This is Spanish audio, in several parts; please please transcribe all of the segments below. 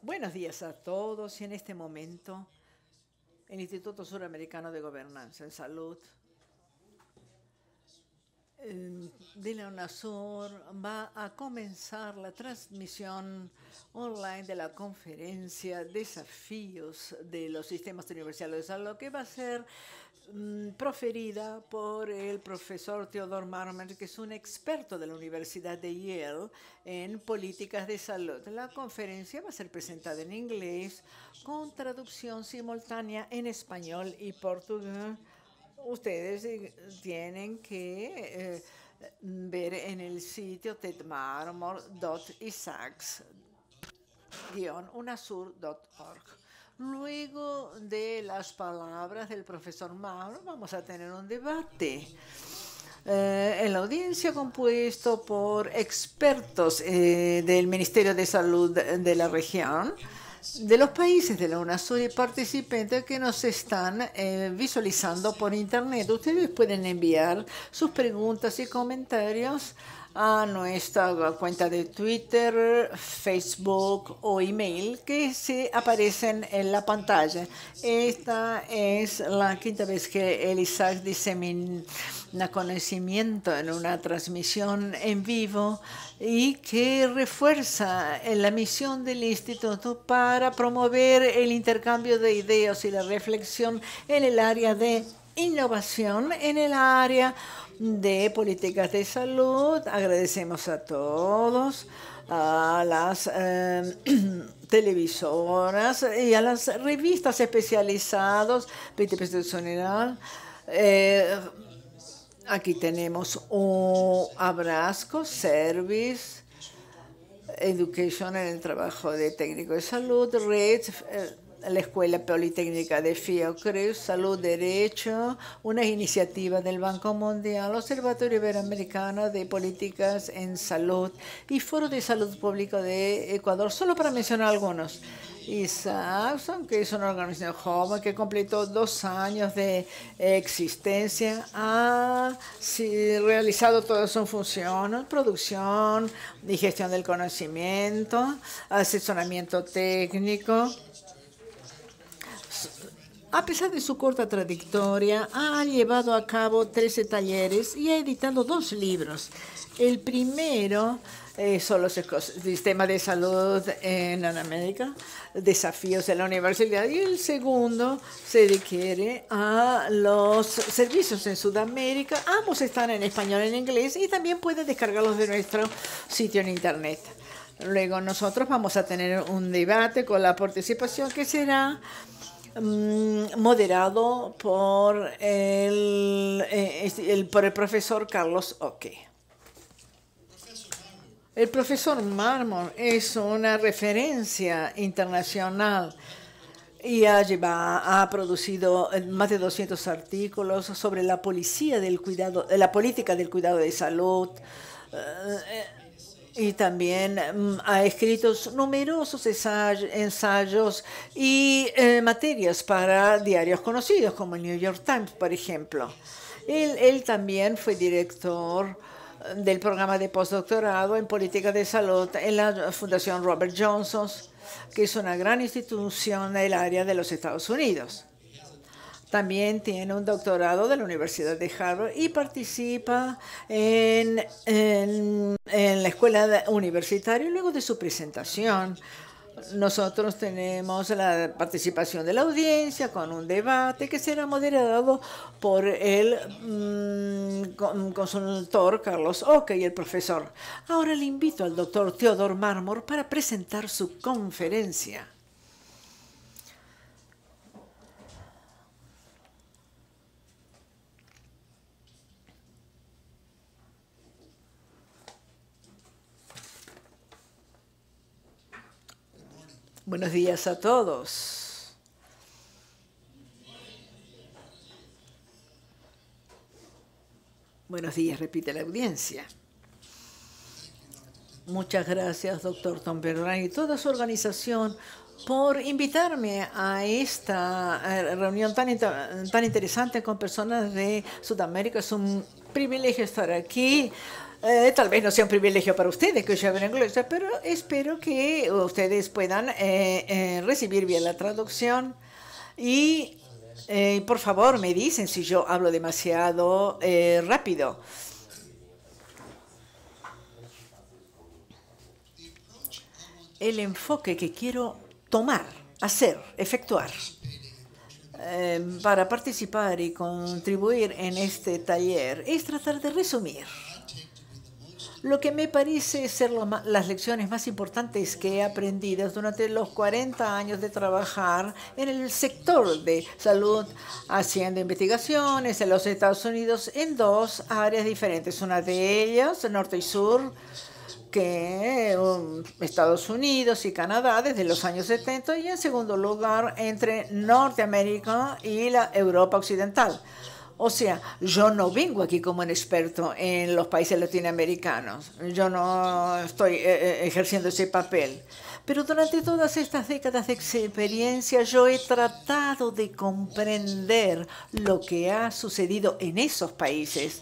Buenos días a todos y en este momento el Instituto Suramericano de Gobernanza en Salud de la UNASUR va a comenzar la transmisión online de la conferencia Desafíos de los Sistemas Universales de Salud, que va a ser proferida por el profesor Theodore Marmer, que es un experto de la Universidad de Yale en políticas de salud. La conferencia va a ser presentada en inglés con traducción simultánea en español y portugués. Ustedes tienen que ver en el sitio tedmarmor.isaacs-unasur.org. Luego de las palabras del profesor Mauro, vamos a tener un debate en la audiencia compuesto por expertos del Ministerio de Salud de la región, de los países de la UNASUR y participantes que nos están visualizando por internet. Ustedes pueden enviar sus preguntas y comentarios a nuestra cuenta de Twitter, Facebook o email que se aparecen en la pantalla. Esta es la quinta vez que el ISAC disemina conocimiento en una transmisión en vivo y que refuerza la misión del instituto para promover el intercambio de ideas y la reflexión en el área de innovación, en el área de políticas de salud. Agradecemos a todos, a las televisoras y a las revistas especializadas, General. Aquí tenemos un Abrasco, Service, Education en el trabajo de técnico de salud, Red, la Escuela Politécnica de Fiocruz, Salud Derecho, una iniciativa del Banco Mundial, Observatorio Iberoamericano de Políticas en Salud y Foro de Salud Pública de Ecuador, solo para mencionar algunos. ISAC, que es una organización joven que completó 2 años de existencia, ha realizado todas sus funciones: producción y gestión del conocimiento, asesoramiento técnico. A pesar de su corta trayectoria, ha llevado a cabo 13 talleres y ha editado 2 libros. El primero son los sistemas de salud en América, desafíos de la universidad, y el segundo se refiere a los servicios en Sudamérica. Ambos están en español y en inglés y también pueden descargarlos de nuestro sitio en internet. Luego nosotros vamos a tener un debate con la participación que será moderado por el profesor Carlos Oque. El profesor Marmor es una referencia internacional y ha producido más de 200 artículos sobre la política del cuidado de salud. Y también ha escrito numerosos ensayos y materias para diarios conocidos como el New York Times, por ejemplo. Él también fue director del programa de postdoctorado en política de salud en la Fundación Robert Johnson, que es una gran institución del área de los Estados Unidos. También tiene un doctorado de la Universidad de Harvard y participa en la escuela universitaria. Luego de su presentación, nosotros tenemos la participación de la audiencia con un debate que será moderado por el consultor Carlos Oque y el profesor. Ahora le invito al doctor Theodore Marmor para presentar su conferencia. Buenos días a todos. Buenos días, repite la audiencia. Muchas gracias, doctor Tom Berran y toda su organización por invitarme a esta reunión tan interesante con personas de Sudamérica. Es un privilegio estar aquí Tal vez no sea un privilegio para ustedes que yo hable inglés, pero espero que ustedes puedan recibir bien la traducción. Y por favor, me dicen si yo hablo demasiado rápido. El enfoque que quiero tomar, hacer, efectuar para participar y contribuir en este taller es tratar de resumir lo que me parece ser las lecciones más importantes que he aprendido durante los 40 años de trabajar en el sector de salud, haciendo investigaciones en los Estados Unidos en dos áreas diferentes. Una de ellas, norte y sur, que Estados Unidos y Canadá desde los años 70, y en segundo lugar entre Norteamérica y la Europa occidental. O sea, yo no vengo aquí como un experto en los países latinoamericanos. Yo no estoy ejerciendo ese papel. Pero durante todas estas décadas de experiencia yo he tratado de comprender lo que ha sucedido en esos países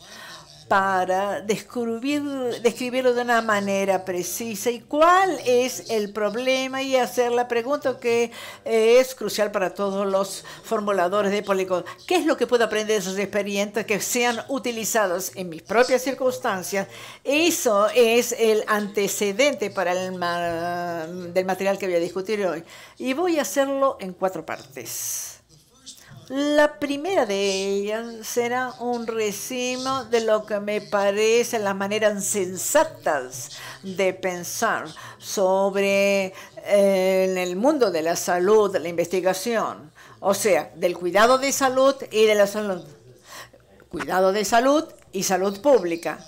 para describirlo de una manera precisa y cuál es el problema y hacer la pregunta que es crucial para todos los formuladores de políticas. ¿Qué es lo que puedo aprender de esas experiencias que sean utilizadas en mis propias circunstancias? Eso es el antecedente para del material que voy a discutir hoy. Y voy a hacerlo en 4 partes. La primera de ellas será un resumen de lo que me parece las maneras sensatas de pensar sobre el mundo de la salud, de la investigación, o sea, del cuidado de salud y de la salud. Cuidado de salud y salud pública.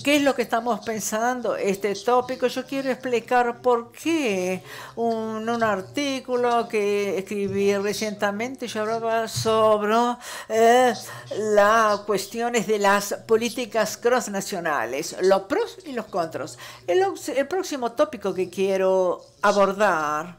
¿Qué es lo que estamos pensando? Este tópico, yo quiero explicar por qué un artículo que escribí recientemente, yo hablaba sobre las cuestiones de las políticas cross-nacionales, los pros y los contras. El próximo tópico que quiero abordar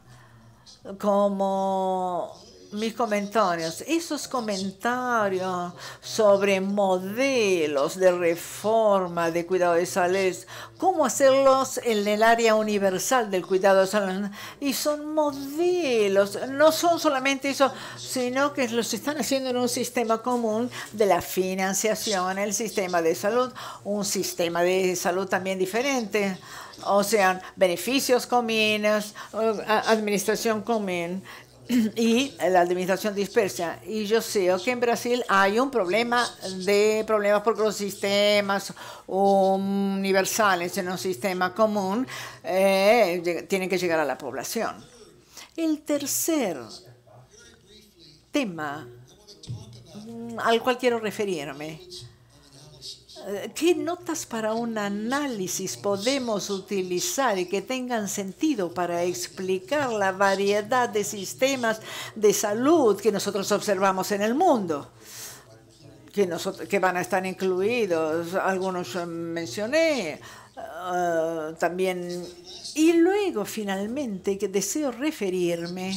como mis comentarios, esos comentarios sobre modelos de reforma de cuidado de salud, cómo hacerlos en el área universal del cuidado de salud. Y son modelos, no son solamente eso, sino que los están haciendo en un sistema común de la financiación, el sistema de salud, un sistema de salud también diferente. O sea, beneficios comunes, administración común y la administración dispersa. Y yo sé que en Brasil hay un problemas porque los sistemas universales en un sistema común tienen que llegar a la población. El tercer tema al cual quiero referirme: ¿qué notas para un análisis podemos utilizar y que tengan sentido para explicar la variedad de sistemas de salud que nosotros observamos en el mundo? Que van a estar incluidos, algunos mencioné también. Y luego, finalmente, que deseo referirme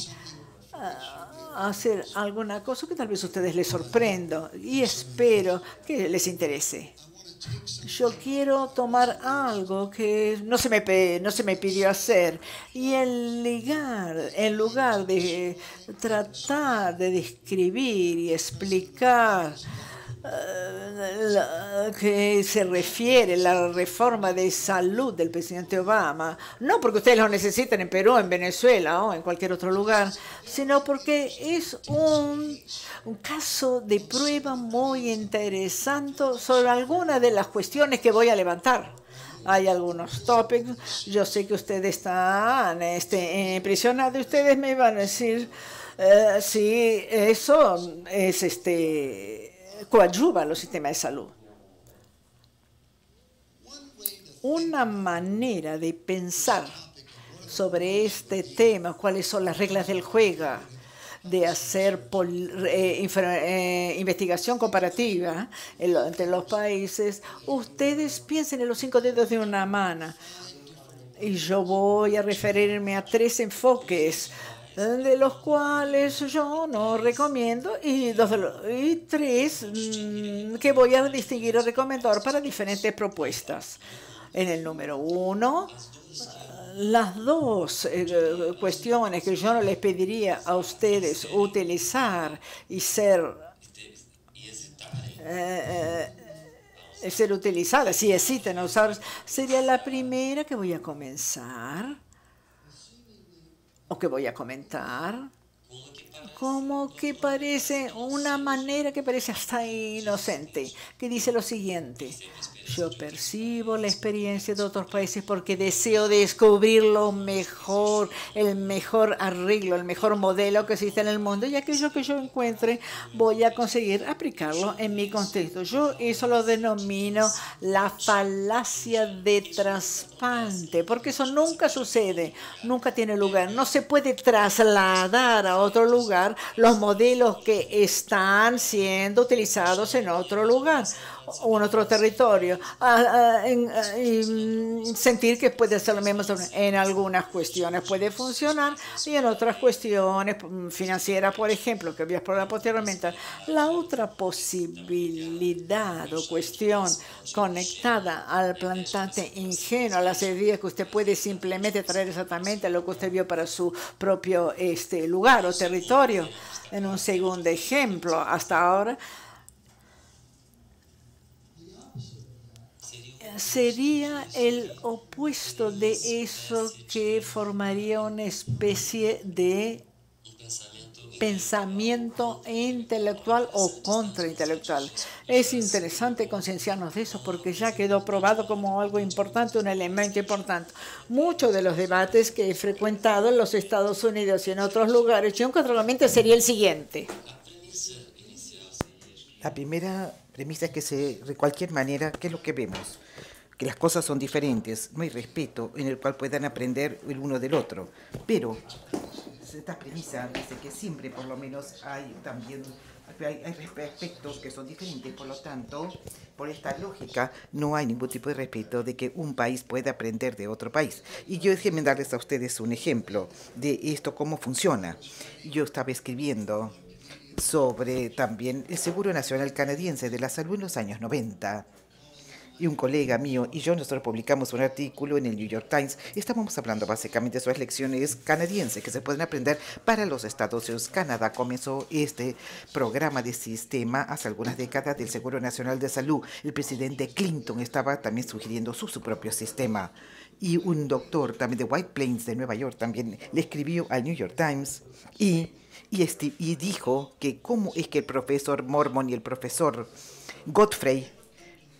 a hacer alguna cosa que tal vez a ustedes les sorprenda y espero que les interese. Yo quiero tomar algo que no se me pidió hacer y en lugar de tratar de describir y explicar que se refiere la reforma de salud del presidente Obama, no porque ustedes lo necesiten en Perú, en Venezuela o en cualquier otro lugar, sino porque es un caso de prueba muy interesante sobre algunas de las cuestiones que voy a levantar. Hay algunos tópicos, yo sé que ustedes están impresionados, ustedes me van a decir si eso es coadyuva a los sistemas de salud. Una manera de pensar sobre este tema, cuáles son las reglas del juego, de hacer investigación comparativa entre los países. Ustedes piensen en los 5 dedos de una mano. Y yo voy a referirme a 3 enfoques de los cuales yo no recomiendo, y, y tres que voy a distinguir o recomendar para diferentes propuestas. En el número uno, las dos cuestiones que yo no les pediría a ustedes utilizar y ser utilizadas, si existen usar, sería la primera que voy a comenzar o que voy a comentar, como que parece una manera que parece hasta inocente, que dice lo siguiente: yo percibo la experiencia de otros países porque deseo descubrir lo mejor, el mejor arreglo, el mejor modelo que existe en el mundo, y aquello que yo encuentre voy a conseguir aplicarlo en mi contexto. Yo eso lo denomino la falacia de trasplante, porque eso nunca sucede, nunca tiene lugar. No se puede trasladar a otro lugar los modelos que están siendo utilizados en otro lugar o en otro territorio, y sentir que puede ser lo mismo. En algunas cuestiones puede funcionar y en otras cuestiones financieras, por ejemplo, que voy a explorar posteriormente. La otra posibilidad o cuestión conectada al plantante ingenuo, a las ideas que usted puede simplemente traer exactamente lo que usted vio para su propio lugar o territorio. En un segundo ejemplo, hasta ahora, sería el opuesto de eso, que formaría una especie de pensamiento intelectual o contraintelectual. Es interesante concienciarnos de eso porque ya quedó probado como algo importante, un elemento importante. Muchos de los debates que he frecuentado en los Estados Unidos y en otros lugares, yo realmente sería el siguiente. La primera premisa es que de cualquier manera, ¿qué es lo que vemos? Que las cosas son diferentes, no hay respeto en el cual puedan aprender el uno del otro. Pero esta premisa dice que siempre, por lo menos, hay aspectos que son diferentes, por lo tanto, por esta lógica, no hay ningún tipo de respeto de que un país pueda aprender de otro país. Y yo déjenme darles a ustedes un ejemplo de esto, cómo funciona. Yo estaba escribiendo sobre también el Seguro Nacional Canadiense de la Salud en los años 90. Y un colega mío y yo, nosotros publicamos un artículo en el New York Times. Estábamos hablando básicamente de sus lecciones canadienses que se pueden aprender para los Estados Unidos. Canadá comenzó este programa de sistema hace algunas décadas del Seguro Nacional de Salud. El presidente Clinton estaba también sugiriendo su propio sistema. Y un doctor también de White Plains, de Nueva York, también le escribió al New York Times y dijo que cómo es que el profesor Mormon y el profesor Godfrey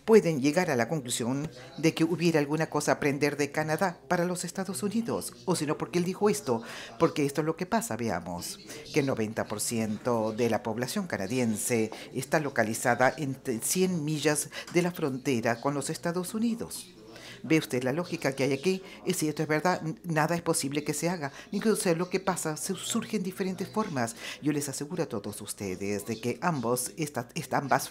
pueden llegar a la conclusión de que hubiera alguna cosa a aprender de Canadá para los Estados Unidos. O si no, porque él dijo esto, porque esto es lo que pasa, veamos, que el 90% de la población canadiense está localizada entre 100 millas de la frontera con los Estados Unidos. ¿Ve usted la lógica que hay aquí? Es cierto, es verdad, nada es posible que se haga. Incluso lo que pasa surge en diferentes formas. Yo les aseguro a todos ustedes de que ambas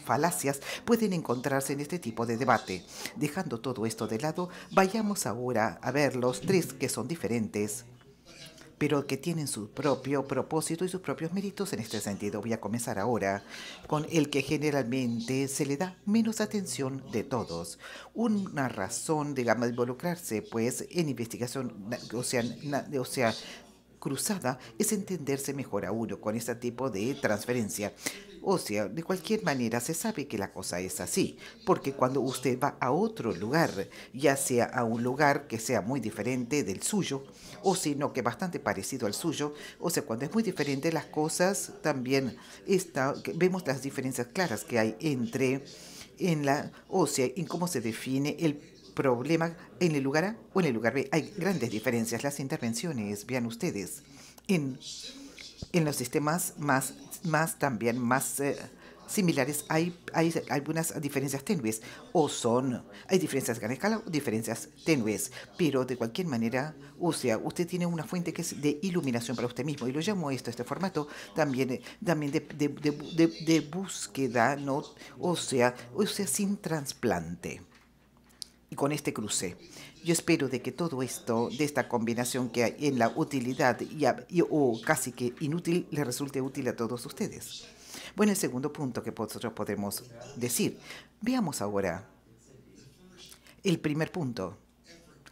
falacias pueden encontrarse en este tipo de debate. Dejando todo esto de lado, vayamos ahora a ver los tres que son diferentes, pero que tienen su propio propósito y sus propios méritos en este sentido. Voy a comenzar ahora con el que generalmente se le da menos atención de todos. Una razón, digamos, de involucrarse, pues, en investigación, o sea, cruzada, es entenderse mejor a uno con este tipo de transferencia. O sea, de cualquier manera se sabe que la cosa es así, porque cuando usted va a otro lugar, ya sea a un lugar que sea muy diferente del suyo, o sino que bastante parecido al suyo, o sea, cuando es muy diferente las cosas también vemos las diferencias claras que hay o sea, en cómo se define el problema en el lugar A o en el lugar B. Hay grandes diferencias. Las intervenciones, vean ustedes, en los sistemas más similares hay algunas diferencias tenues, hay diferencias a gran escala o diferencias tenues, pero de cualquier manera, o sea, usted tiene una fuente que es de iluminación para usted mismo, y lo llamo este formato también de búsqueda, ¿no? O sea, sin trasplante. y con este cruce. Yo espero de que todo esto, de esta combinación que hay en la utilidad o casi que inútil, le resulte útil a todos ustedes. Bueno, el segundo punto que nosotros podemos decir. Veamos ahora el primer punto,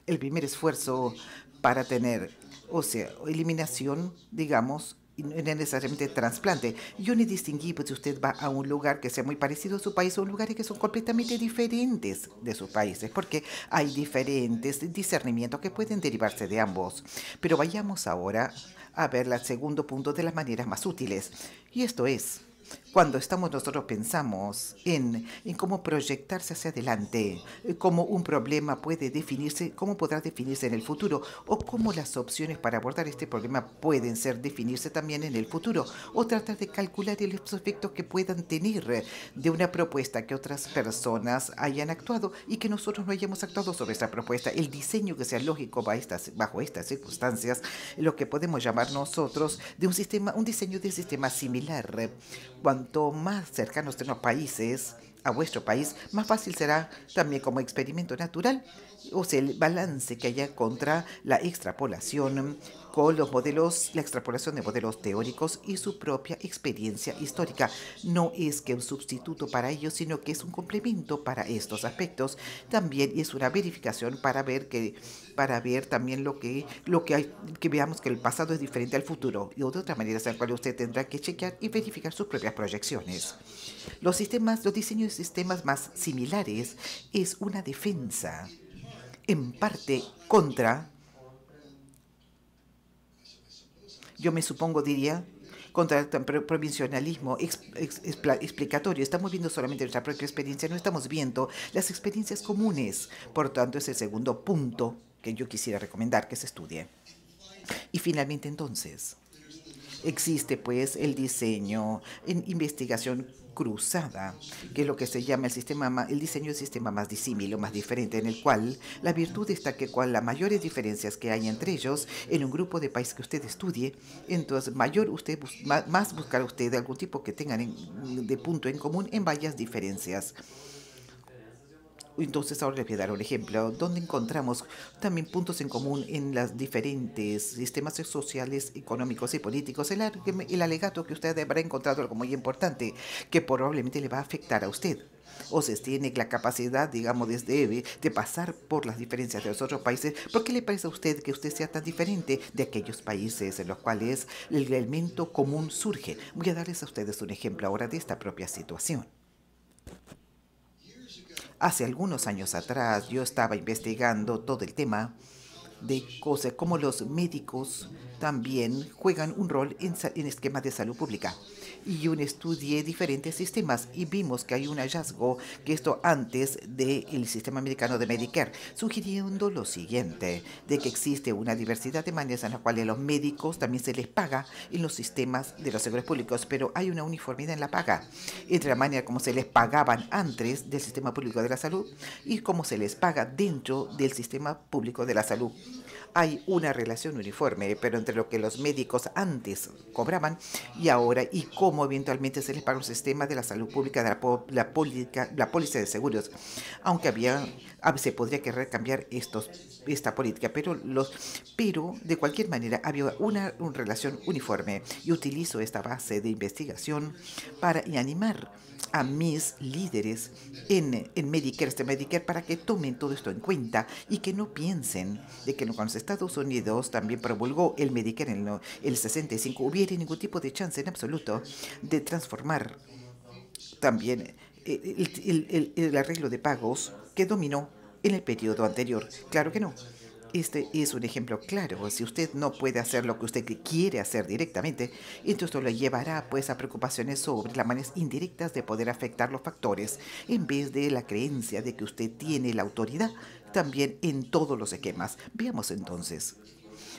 el primer esfuerzo para tener, o sea, eliminación, digamos, y no necesariamente trasplante. Yo ni distinguí, pues si usted va a un lugar que sea muy parecido a su país o lugares que son completamente diferentes de sus países, porque hay diferentes discernimientos que pueden derivarse de ambos. Pero vayamos ahora a ver el segundo punto de las maneras más útiles. Y esto es, cuando nosotros pensamos en cómo proyectarse hacia adelante, cómo un problema puede definirse, cómo podrá definirse en el futuro, o cómo las opciones para abordar este problema pueden definirse también en el futuro, o tratar de calcular los efectos que puedan tener de una propuesta que otras personas hayan actuado y que nosotros no hayamos actuado sobre esa propuesta. El diseño que sea lógico bajo estas circunstancias, lo que podemos llamar nosotros de un diseño de sistema similar. Cuanto más cercanos estén los países a vuestro país, más fácil será también como experimento natural, o sea, el balance que haya contra la extrapolación con los modelos, la extrapolación de modelos teóricos y su propia experiencia histórica. No es que un sustituto para ellos, sino que es un complemento para estos aspectos. También es una verificación para ver también que veamos que el pasado es diferente al futuro y de otra manera en la cual usted tendrá que chequear y verificar sus propias proyecciones. Los diseños de sistemas más similares es una defensa en parte contra, yo me supongo diría, contra el provincialismo explicatorio. Estamos viendo solamente nuestra propia experiencia, no estamos viendo las experiencias comunes. Por tanto, es el segundo punto que yo quisiera recomendar que se estudie. Y finalmente, entonces, existe pues el diseño en investigación cruzada, que es lo que se llama el diseño del sistema más disímil o más diferente, en el cual la virtud está que las mayores diferencias que hay entre ellos en un grupo de países que usted estudie, entonces más buscará usted algún tipo que tengan de punto en común en varias diferencias. Entonces ahora les voy a dar un ejemplo donde encontramos también puntos en común en los diferentes sistemas sociales, económicos y políticos. El alegato que usted habrá encontrado algo muy importante que probablemente le va a afectar a usted. O se tiene la capacidad, digamos, de pasar por las diferencias de los otros países. ¿Por qué le parece a usted que usted sea tan diferente de aquellos países en los cuales el elemento común surge? Voy a darles a ustedes un ejemplo ahora de esta propia situación. Hace algunos años atrás yo estaba investigando todo el tema de cosas como los médicos también juegan un rol en esquemas de salud pública. Y yo estudié diferentes sistemas y vimos que hay un hallazgo que esto antes del sistema americano de Medicare, sugiriendo lo siguiente, de que existe una diversidad de maneras en las cuales a los médicos también se les paga en los sistemas de los seguros públicos, pero hay una uniformidad en la paga entre la manera como se les pagaban antes del sistema público de la salud y cómo se les paga dentro del sistema público de la salud. Hay una relación uniforme, pero entre lo que los médicos antes cobraban y ahora, y cómo eventualmente se les paga un sistema de la salud pública, de la póliza de seguros, aunque se podría querer cambiar esta política, pero de cualquier manera había una relación uniforme, y utilizo esta base de investigación para animar a mis líderes en Medicare, para que tomen todo esto en cuenta y que no piensen de que cuando los Estados Unidos también promulgó el Medicare en el 65, hubiera ningún tipo de chance en absoluto de transformar también el arreglo de pagos que dominó en el periodo anterior. Claro que no. Este es un ejemplo claro. Si usted no puede hacer lo que usted quiere hacer directamente, entonces esto lo llevará pues a preocupaciones sobre las maneras indirectas de poder afectar los factores, en vez de la creencia de que usted tiene la autoridad también en todos los esquemas. Veamos entonces,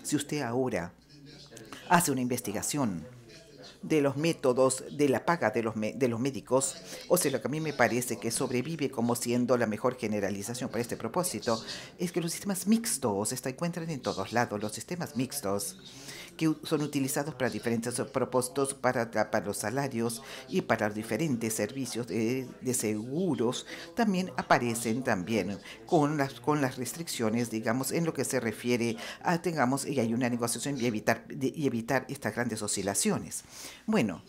si usted ahora hace una investigación de los métodos de la paga de los médicos, o sea, lo que a mí me parece que sobrevive como siendo la mejor generalización para este propósito, es que los sistemas mixtos se encuentran en todos lados. Los sistemas mixtos que son utilizados para diferentes propósitos, para los salarios y para los diferentes servicios de seguros, también aparecen también con las restricciones, digamos, en lo que se refiere a, tengamos, y hay una negociación y evitar estas grandes oscilaciones. Bueno,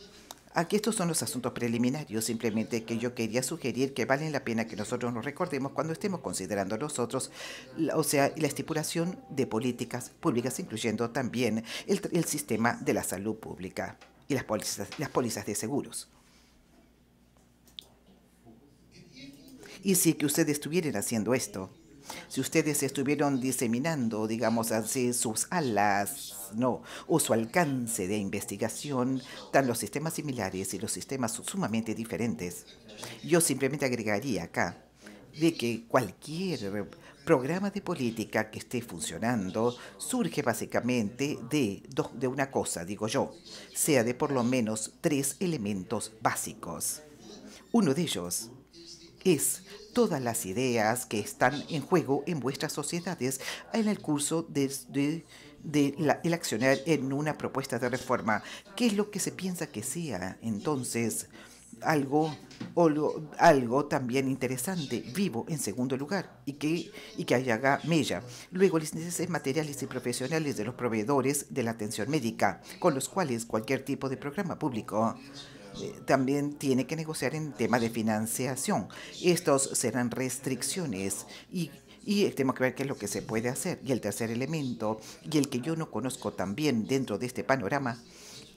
aquí estos son los asuntos preliminarios, simplemente que yo quería sugerir que valen la pena que nosotros nos recordemos cuando estemos considerando nosotros, o sea, la estipulación de políticas públicas, incluyendo también el sistema de la salud pública y las pólizas de seguros. Y si que ustedes estuvieran haciendo esto, si ustedes estuvieron diseminando, digamos así, sus alas, no, o su alcance de investigación, tan los sistemas similares y los sistemas sumamente diferentes, yo simplemente agregaría acá de que cualquier programa de política que esté funcionando surge básicamente de una cosa, digo yo, sea de por lo menos 3 elementos básicos. Uno de ellos es todas las ideas que están en juego en vuestras sociedades en el curso el accionar en una propuesta de reforma. ¿Qué es lo que se piensa que sea entonces algo, algo también interesante, vivo en segundo lugar, y que haga mella? Luego, los intereses materiales y profesionales de los proveedores de la atención médica, con los cuales cualquier tipo de programa público también tiene que negociar en tema de financiación. Estos serán restricciones y tenemos que ver qué es lo que se puede hacer. Y el tercer elemento, y el que yo no conozco también dentro de este panorama,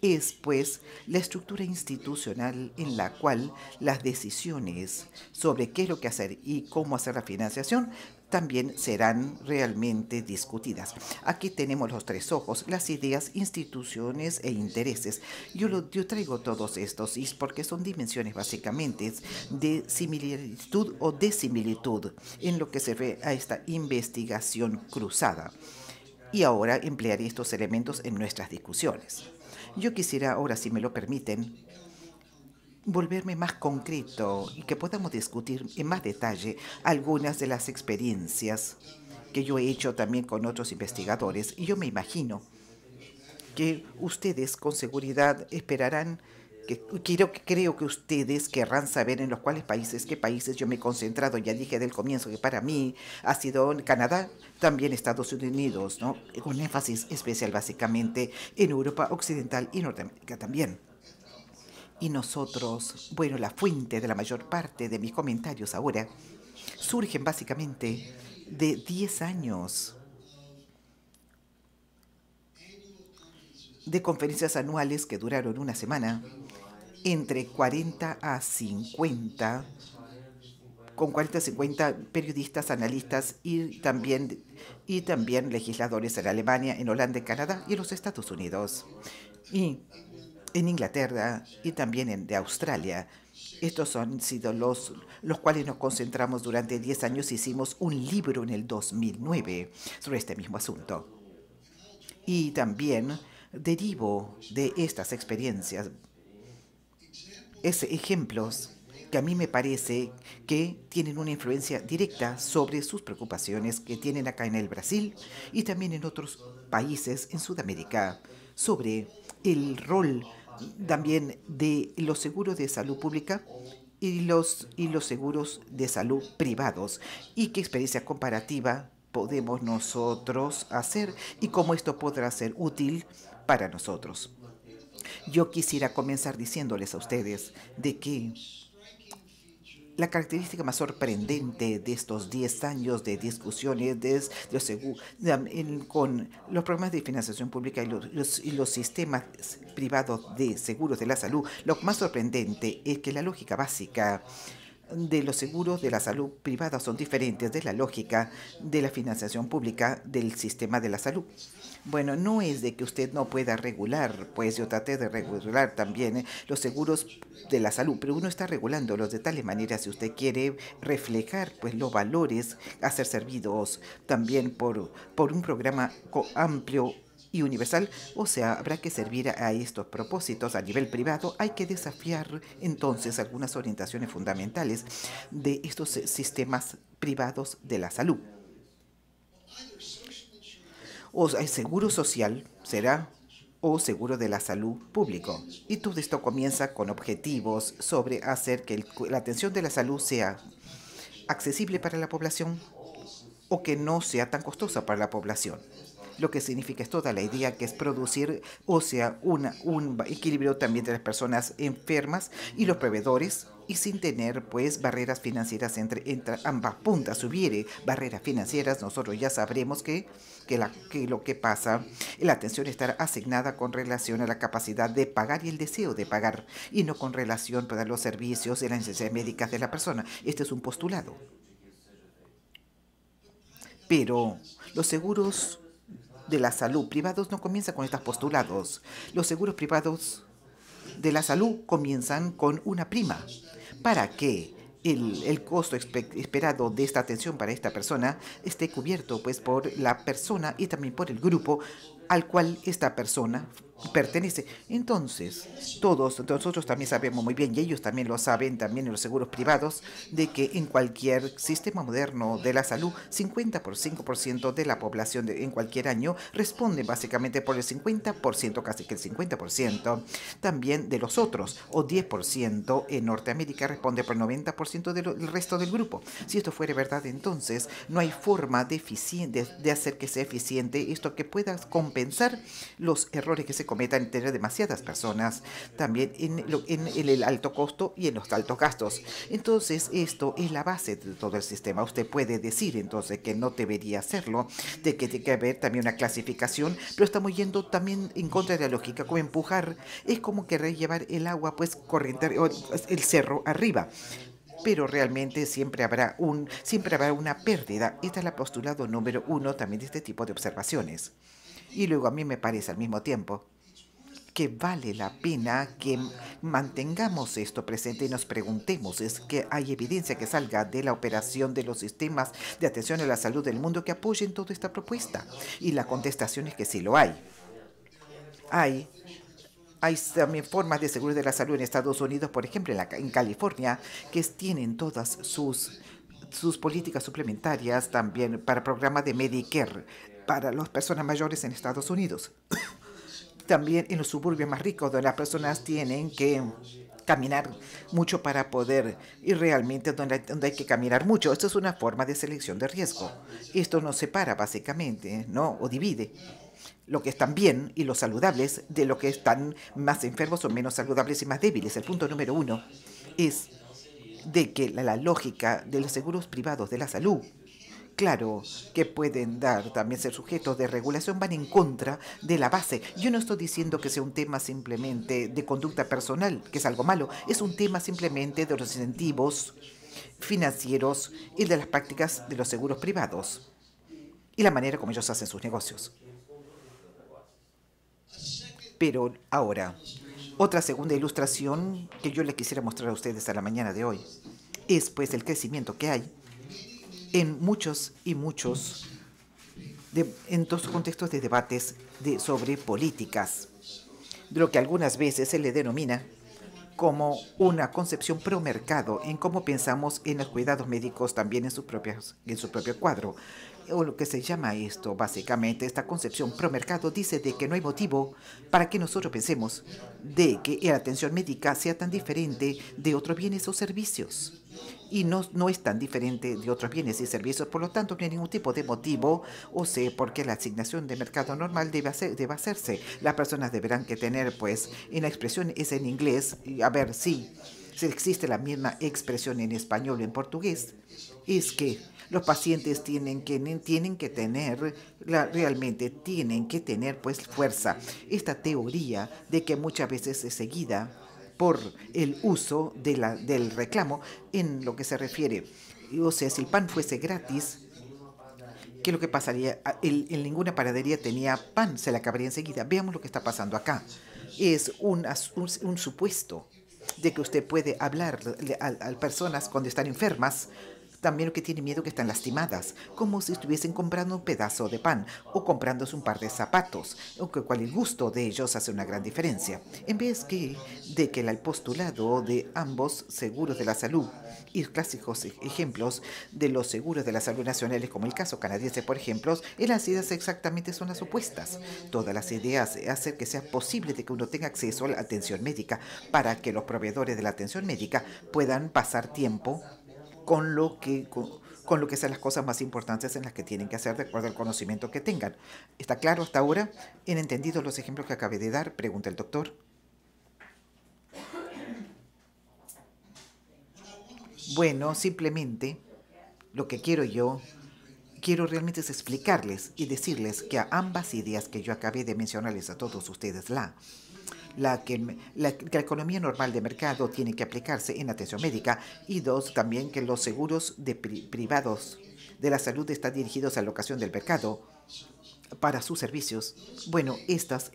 es pues la estructura institucional en la cual las decisiones sobre qué es lo que hacer y cómo hacer la financiación también serán realmente discutidas. Aquí tenemos los 3 ojos, las ideas, instituciones e intereses. Yo traigo todos estos y es porque son dimensiones básicamente de similitud o desimilitud en lo que se ve a esta investigación cruzada. Y ahora emplearé estos elementos en nuestras discusiones. Yo quisiera ahora, si me lo permiten, volverme más concreto y que podamos discutir en más detalle algunas de las experiencias que yo he hecho también con otros investigadores. Y yo me imagino que ustedes con seguridad esperarán, creo que ustedes querrán saber en los cuales países, qué países yo me he concentrado. Ya dije del comienzo que para mí ha sido Canadá, también Estados Unidos, ¿no? Con énfasis especial básicamente en Europa Occidental y Norteamérica también. Y nosotros, bueno, la fuente de la mayor parte de mis comentarios ahora surgen básicamente de 10 años de conferencias anuales que duraron una semana, entre 40 a 50, con 40 a 50 periodistas, analistas y también legisladores en Alemania, en Holanda, en Canadá y en los Estados Unidos. Y en Inglaterra y también de Australia. Estos han sido los cuales nos concentramos durante 10 años. Hicimos un libro en el 2009 sobre este mismo asunto. Y también derivo de estas experiencias ejemplos que a mí me parece que tienen una influencia directa sobre sus preocupaciones que tienen acá en el Brasil y también en otros países en Sudamérica, sobre el rol también de los seguros de salud pública y los seguros de salud privados y qué experiencia comparativa podemos nosotros hacer y cómo esto podrá ser útil para nosotros. Yo quisiera comenzar diciéndoles a ustedes de que la característica más sorprendente de estos 10 años de discusiones con los programas de financiación pública y los sistemas privados de seguros de la salud, lo más sorprendente es que la lógica básica de los seguros de la salud privada son diferentes de la lógica de la financiación pública del sistema de la salud. Bueno, no es de que usted no pueda regular, pues yo traté de regular también los seguros de la salud, pero uno está regulándolos de tal manera si usted quiere reflejar pues los valores a ser servidos también por un programa amplio y universal, o sea, habrá que servir a estos propósitos a nivel privado. Hay que desafiar entonces algunas orientaciones fundamentales de estos sistemas privados de la salud. O sea, el seguro social será o seguro de la salud público. Y todo esto comienza con objetivos sobre hacer que la atención de la salud sea accesible para la población o que no sea tan costosa para la población. Lo que significa es toda la idea que es producir, o sea, un equilibrio también de las personas enfermas y los proveedores, y sin tener pues barreras financieras entre ambas puntas. Si hubiere barreras financieras, nosotros ya sabremos que lo que pasa, la atención estará asignada con relación a la capacidad de pagar y el deseo de pagar, y no con relación para los servicios y las necesidades médicas de la persona. Este es un postulado. Pero los seguros de la salud privados no comienzan con estos postulados. Los seguros privados de la salud comienzan con una prima para que el costo esperado de esta atención para esta persona esté cubierto pues por la persona y también por el grupo al cual esta persona pertenece. Entonces, nosotros también sabemos muy bien, y ellos también lo saben, también en los seguros privados, de que en cualquier sistema moderno de la salud, 55% de la población en cualquier año responde básicamente por el 50%, casi que el 50%, también de los otros, o 10% en Norteamérica responde por el 90% del resto del grupo. Si esto fuera verdad, entonces no hay forma de hacer que sea eficiente esto, que pueda compensar los errores que se cometan en tener demasiadas personas, también en el alto costo y en los altos gastos. Entonces, esto es la base de todo el sistema. Usted puede decir entonces que no debería hacerlo, de que tiene que haber también una clasificación, pero estamos yendo también en contra de la lógica. Como empujar, es como querer llevar el agua pues corriente, el cerro arriba. Pero realmente siempre habrá una pérdida. Este es el postulado número 1 también de este tipo de observaciones. Y luego a mí me parece al mismo tiempo que vale la pena que mantengamos esto presente y nos preguntemos, ¿es que hay evidencia que salga de la operación de los sistemas de atención a la salud del mundo que apoyen toda esta propuesta? Y la contestación es que sí lo hay. Hay también formas de seguro de la salud en Estados Unidos, por ejemplo, en California, que tienen todas sus políticas suplementarias también para programas de Medicare para las personas mayores en Estados Unidos. También en los suburbios más ricos, donde las personas tienen que caminar mucho para poder ir realmente donde hay que caminar mucho. Esto es una forma de selección de riesgo. Esto nos separa básicamente, ¿no? O divide lo que están bien y los saludables de lo que están más enfermos o menos saludables y más débiles. El punto número 1 es de que la lógica de los seguros privados de la salud, claro, que pueden también ser sujetos de regulación, van en contra de la base. Yo no estoy diciendo que sea un tema simplemente de conducta personal, que es algo malo. Es un tema simplemente de los incentivos financieros y de las prácticas de los seguros privados y la manera como ellos hacen sus negocios. Pero ahora, otra segunda ilustración que yo le quisiera mostrar a ustedes a la mañana de hoy es pues el crecimiento que hay en muchos en todos los contextos de debates sobre políticas, de lo que algunas veces se le denomina como una concepción pro mercado en cómo pensamos en los cuidados médicos también en su propio cuadro. O lo que se llama esto, básicamente, esta concepción pro mercado dice de que no hay motivo para que nosotros pensemos de que la atención médica sea tan diferente de otros bienes o servicios. Y no es tan diferente de otros bienes y servicios, por lo tanto no hay ningún tipo de motivo, o sea, porque la asignación de mercado normal debe hacerse. Las personas deberán que tener, pues, en la expresión es en inglés, y a ver si existe la misma expresión en español o en portugués, es que los pacientes realmente tienen que tener pues fuerza. Esta teoría de que muchas veces es seguida por el uso del reclamo en lo que se refiere. O sea, si el pan fuese gratis, ¿qué es lo que pasaría? En ninguna panadería tenía pan, se le acabaría enseguida. Veamos lo que está pasando acá. Es un supuesto de que usted puede hablar a personas cuando están enfermas también lo que tienen miedo que están lastimadas, como si estuviesen comprando un pedazo de pan o comprándose un par de zapatos, aunque cual el gusto de ellos hace una gran diferencia. En vez de que el postulado de ambos seguros de la salud y clásicos ejemplos de los seguros de la salud nacionales, como el caso canadiense, por ejemplo, en las ideas exactamente son las opuestas. Todas las ideas hacen que sea posible de que uno tenga acceso a la atención médica para que los proveedores de la atención médica puedan pasar tiempo con lo que sean las cosas más importantes en las que tienen que hacer de acuerdo al conocimiento que tengan. ¿Está claro hasta ahora? ¿Han entendido los ejemplos que acabé de dar? Pregunta el doctor. Bueno, simplemente lo que quiero realmente es explicarles y decirles que a ambas ideas que yo acabé de mencionarles a todos ustedes, que la economía normal de mercado tiene que aplicarse en atención médica, y dos, también que los seguros privados de la salud están dirigidos a la ocasión del mercado para sus servicios. Bueno, estos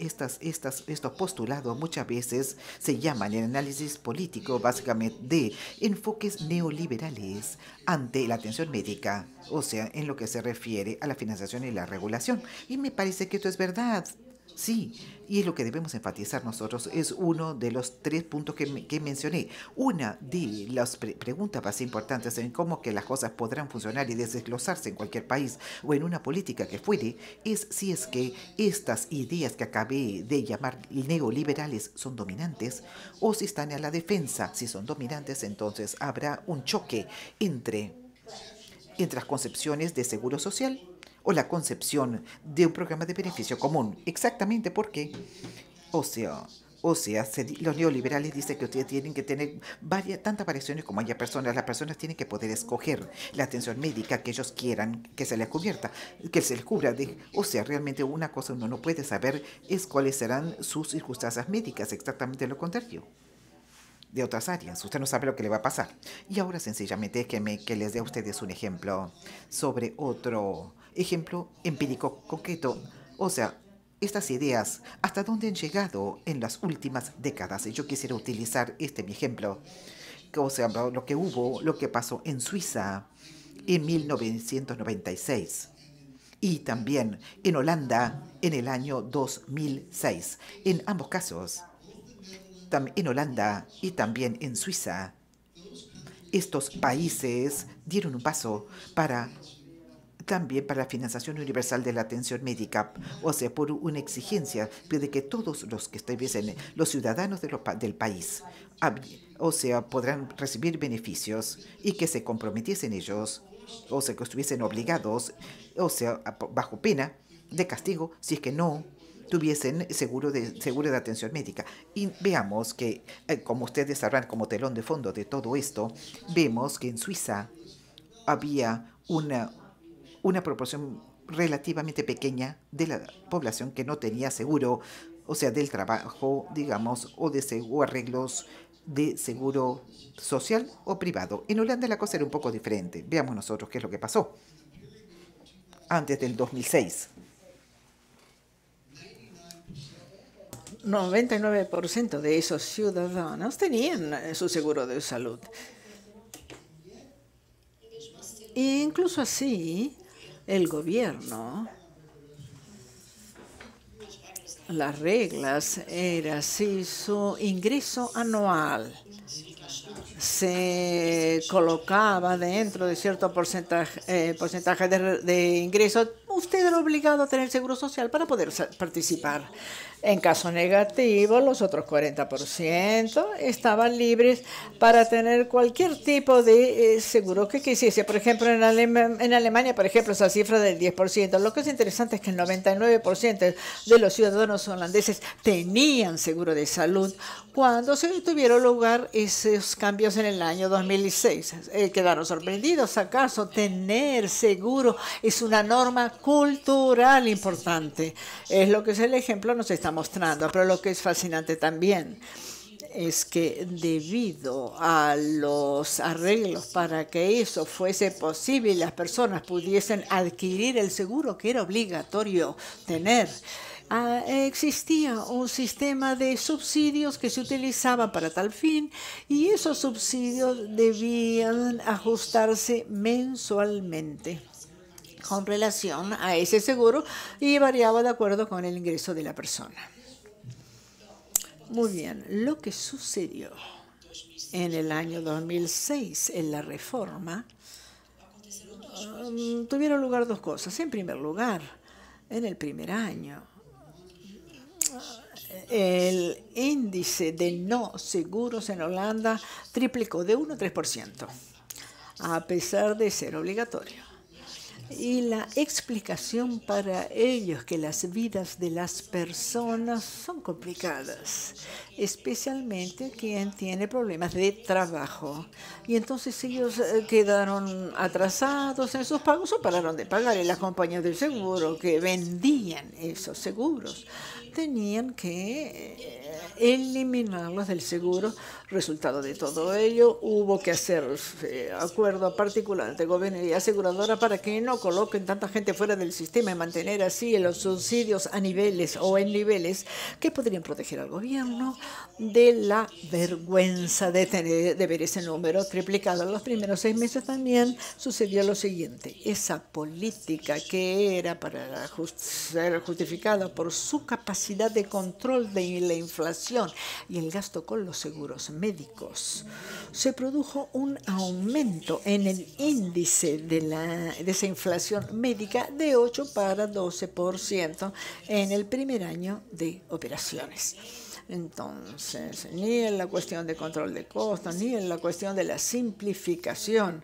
postulados muchas veces se llaman en análisis político básicamente de enfoques neoliberales ante la atención médica, o sea, en lo que se refiere a la financiación y la regulación. Y me parece que esto es verdad. Sí, y es lo que debemos enfatizar nosotros, es uno de los 3 puntos que mencioné. Una de las preguntas más importantes en cómo que las cosas podrán funcionar y desglosarse en cualquier país o en una política que fuere, es si es que estas ideas que acabé de llamar neoliberales son dominantes o si están a la defensa. Si son dominantes, entonces habrá un choque entre las concepciones de seguro social o la concepción de un programa de beneficio común. Exactamente porque, o sea, los neoliberales dicen que ustedes tienen que tener tantas variaciones como haya personas. Las personas tienen que poder escoger la atención médica que ellos quieran que se les cubierta, que se les cubra. O sea, realmente una cosa uno no puede saber es cuáles serán sus circunstancias médicas, exactamente lo contrario de otras áreas. Usted no sabe lo que le va a pasar. Y ahora sencillamente déjenme que les dé a ustedes un ejemplo sobre otro ejemplo empírico concreto. O sea, estas ideas, ¿hasta dónde han llegado en las últimas décadas? Y yo quisiera utilizar mi ejemplo. O sea, lo que pasó en Suiza en 1996 y también en Holanda en el año 2006. En ambos casos, en Holanda y también en Suiza, estos países dieron un paso también para la financiación universal de la atención médica, o sea, por una exigencia de que todos los que estuviesen, los ciudadanos del país, o sea, podrán recibir beneficios y que se comprometiesen ellos, o sea, que estuviesen obligados, o sea, bajo pena de castigo, si es que no tuviesen seguro de atención médica. Y veamos que, como ustedes sabrán, como telón de fondo de todo esto, vemos que en Suiza había una proporción relativamente pequeña de la población que no tenía seguro, o sea, del trabajo, digamos, o arreglos de seguro social o privado. En Holanda la cosa era un poco diferente. Veamos nosotros qué es lo que pasó antes del 2006. 99% de esos ciudadanos tenían su seguro de salud. E incluso así, el gobierno, las reglas eran si su ingreso anual se colocaba dentro de cierto porcentaje de ingreso, usted era obligado a tener seguro social para poder participar. En caso negativo, los otros 40% estaban libres para tener cualquier tipo de seguro que quisiese. Por ejemplo, en Alemania, por ejemplo, esa cifra del 10%. Lo que es interesante es que el 99% de los ciudadanos holandeses tenían seguro de salud cuando se tuvieron lugar esos cambios en el año 2006. Quedaron sorprendidos. ¿Acaso tener seguro es una norma cultural importante? Es lo que es el ejemplo nos está mostrando, pero lo que es fascinante también es que debido a los arreglos para que eso fuese posible y las personas pudiesen adquirir el seguro que era obligatorio tener, Existía un sistema de subsidios que se utilizaba para tal fin y esos subsidios debían ajustarse mensualmente con relación a ese seguro y variaba de acuerdo con el ingreso de la persona. Muy bien, lo que sucedió en el año 2006 en la reforma, tuvieron lugar dos cosas. En primer lugar, en el primer año, el índice de no seguros en Holanda triplicó de 1 a 3%, a pesar de ser obligatorio. Y la explicación para ello es que las vidas de las personas son complicadas, especialmente quien tiene problemas de trabajo. Y entonces ellos quedaron atrasados en sus pagos o pararon de pagar. Y las compañías de seguro que vendían esos seguros tenían que eliminarlos del seguro. Resultado de todo ello, hubo que hacer acuerdo particular entre gobierno y aseguradora para que no coloquen tanta gente fuera del sistema y mantener así los subsidios a niveles o en niveles que podrían proteger al gobierno de la vergüenza de ver ese número triplicado. En los primeros 6 meses también sucedió lo siguiente. Esa política que era para ser justificada por su capacidad de control de la inflación y el gasto con los seguros médicos, se produjo un aumento en el índice de esa inflación médica de 8 para 12% en el primer año de operaciones. Entonces, ni en la cuestión de control de costos, ni en la cuestión de la simplificación,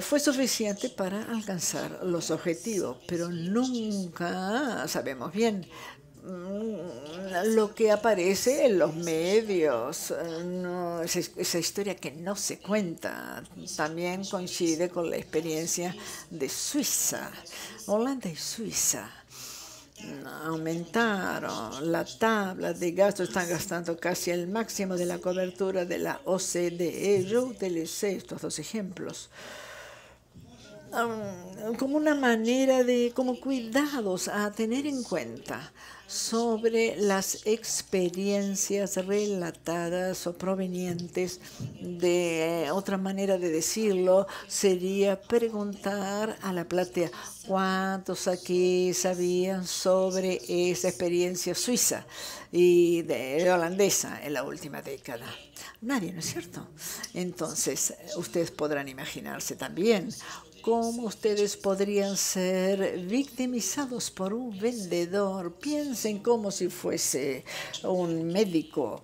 fue suficiente para alcanzar los objetivos, pero nunca sabemos bien lo que aparece en los medios, no, esa historia que no se cuenta, también coincide con la experiencia de Suiza. Holanda y Suiza aumentaron la tabla de gastos, están gastando casi el máximo de la cobertura de la OCDE. Yo utilicé estos dos ejemplos como una manera de, como cuidados a tener en cuenta sobre las experiencias relatadas o provenientes de otra manera de decirlo, sería preguntar a la platea cuántos aquí sabían sobre esa experiencia suiza y de holandesa en la última década. Nadie, ¿no es cierto? Entonces, ustedes podrán imaginarse también cómo ustedes podrían ser victimizados por un vendedor. Piensen como si fuese un médico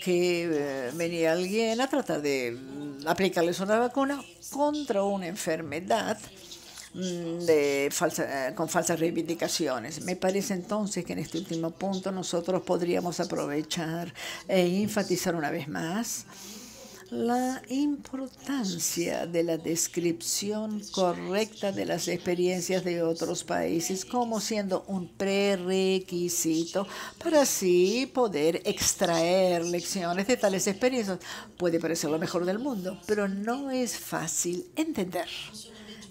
que venía alguien a tratar de aplicarles una vacuna contra una enfermedad con falsas reivindicaciones. Me parece entonces que en este último punto nosotros podríamos aprovechar e enfatizar una vez más la importancia de la descripción correcta de las experiencias de otros países como siendo un prerequisito para así poder extraer lecciones de tales experiencias. Puede parecer lo mejor del mundo, pero no es fácil entender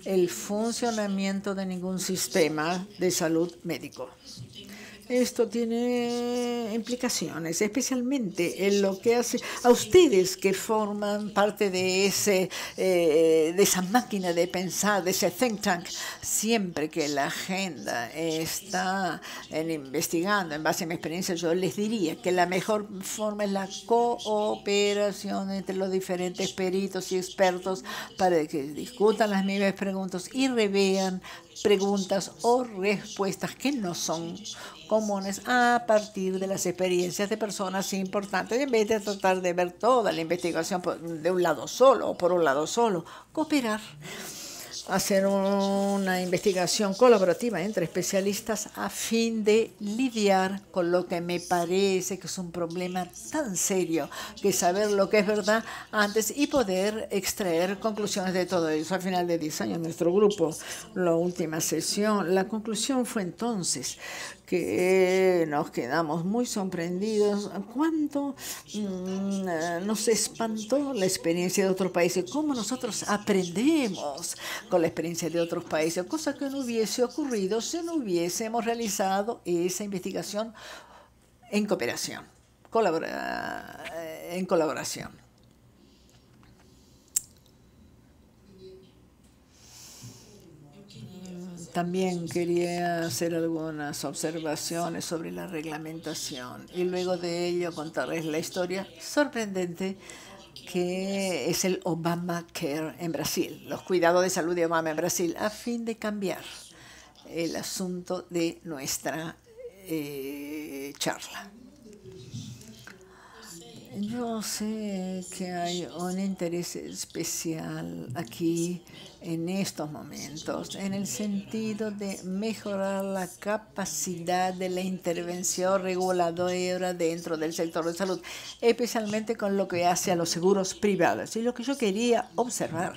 el funcionamiento de ningún sistema de salud médico. Esto tiene implicaciones, especialmente en lo que hace a ustedes que forman parte de esa máquina de pensar, de ese think tank. Siempre que la agenda está investigando, en base a mi experiencia, yo les diría que la mejor forma es la cooperación entre los diferentes peritos y expertos para que discutan las mismas preguntas y revean preguntas o respuestas que no son comunes a partir de las experiencias de personas importantes, en vez de tratar de ver toda la investigación de un lado solo o por un lado solo. Cooperar, hacer una investigación colaborativa entre especialistas a fin de lidiar con lo que me parece que es un problema tan serio, que saber lo que es verdad antes y poder extraer conclusiones de todo eso. Al final de 10 años, nuestro grupo, la última sesión, la conclusión fue entonces que nos quedamos muy sorprendidos cuando nos espantó la experiencia de otros países, cómo nosotros aprendemos con la experiencia de otros países, cosa que no hubiese ocurrido si no hubiésemos realizado esa investigación en cooperación, en colaboración. También quería hacer algunas observaciones sobre la reglamentación y luego de ello contarles la historia sorprendente que es el Obamacare en Brasil, los cuidados de salud de Obama en Brasil, a fin de cambiar el asunto de nuestra charla. Yo sé que hay un interés especial aquí en estos momentos, en el sentido de mejorar la capacidad de la intervención reguladora dentro del sector de salud, especialmente con lo que hace a los seguros privados. Y lo que yo quería observar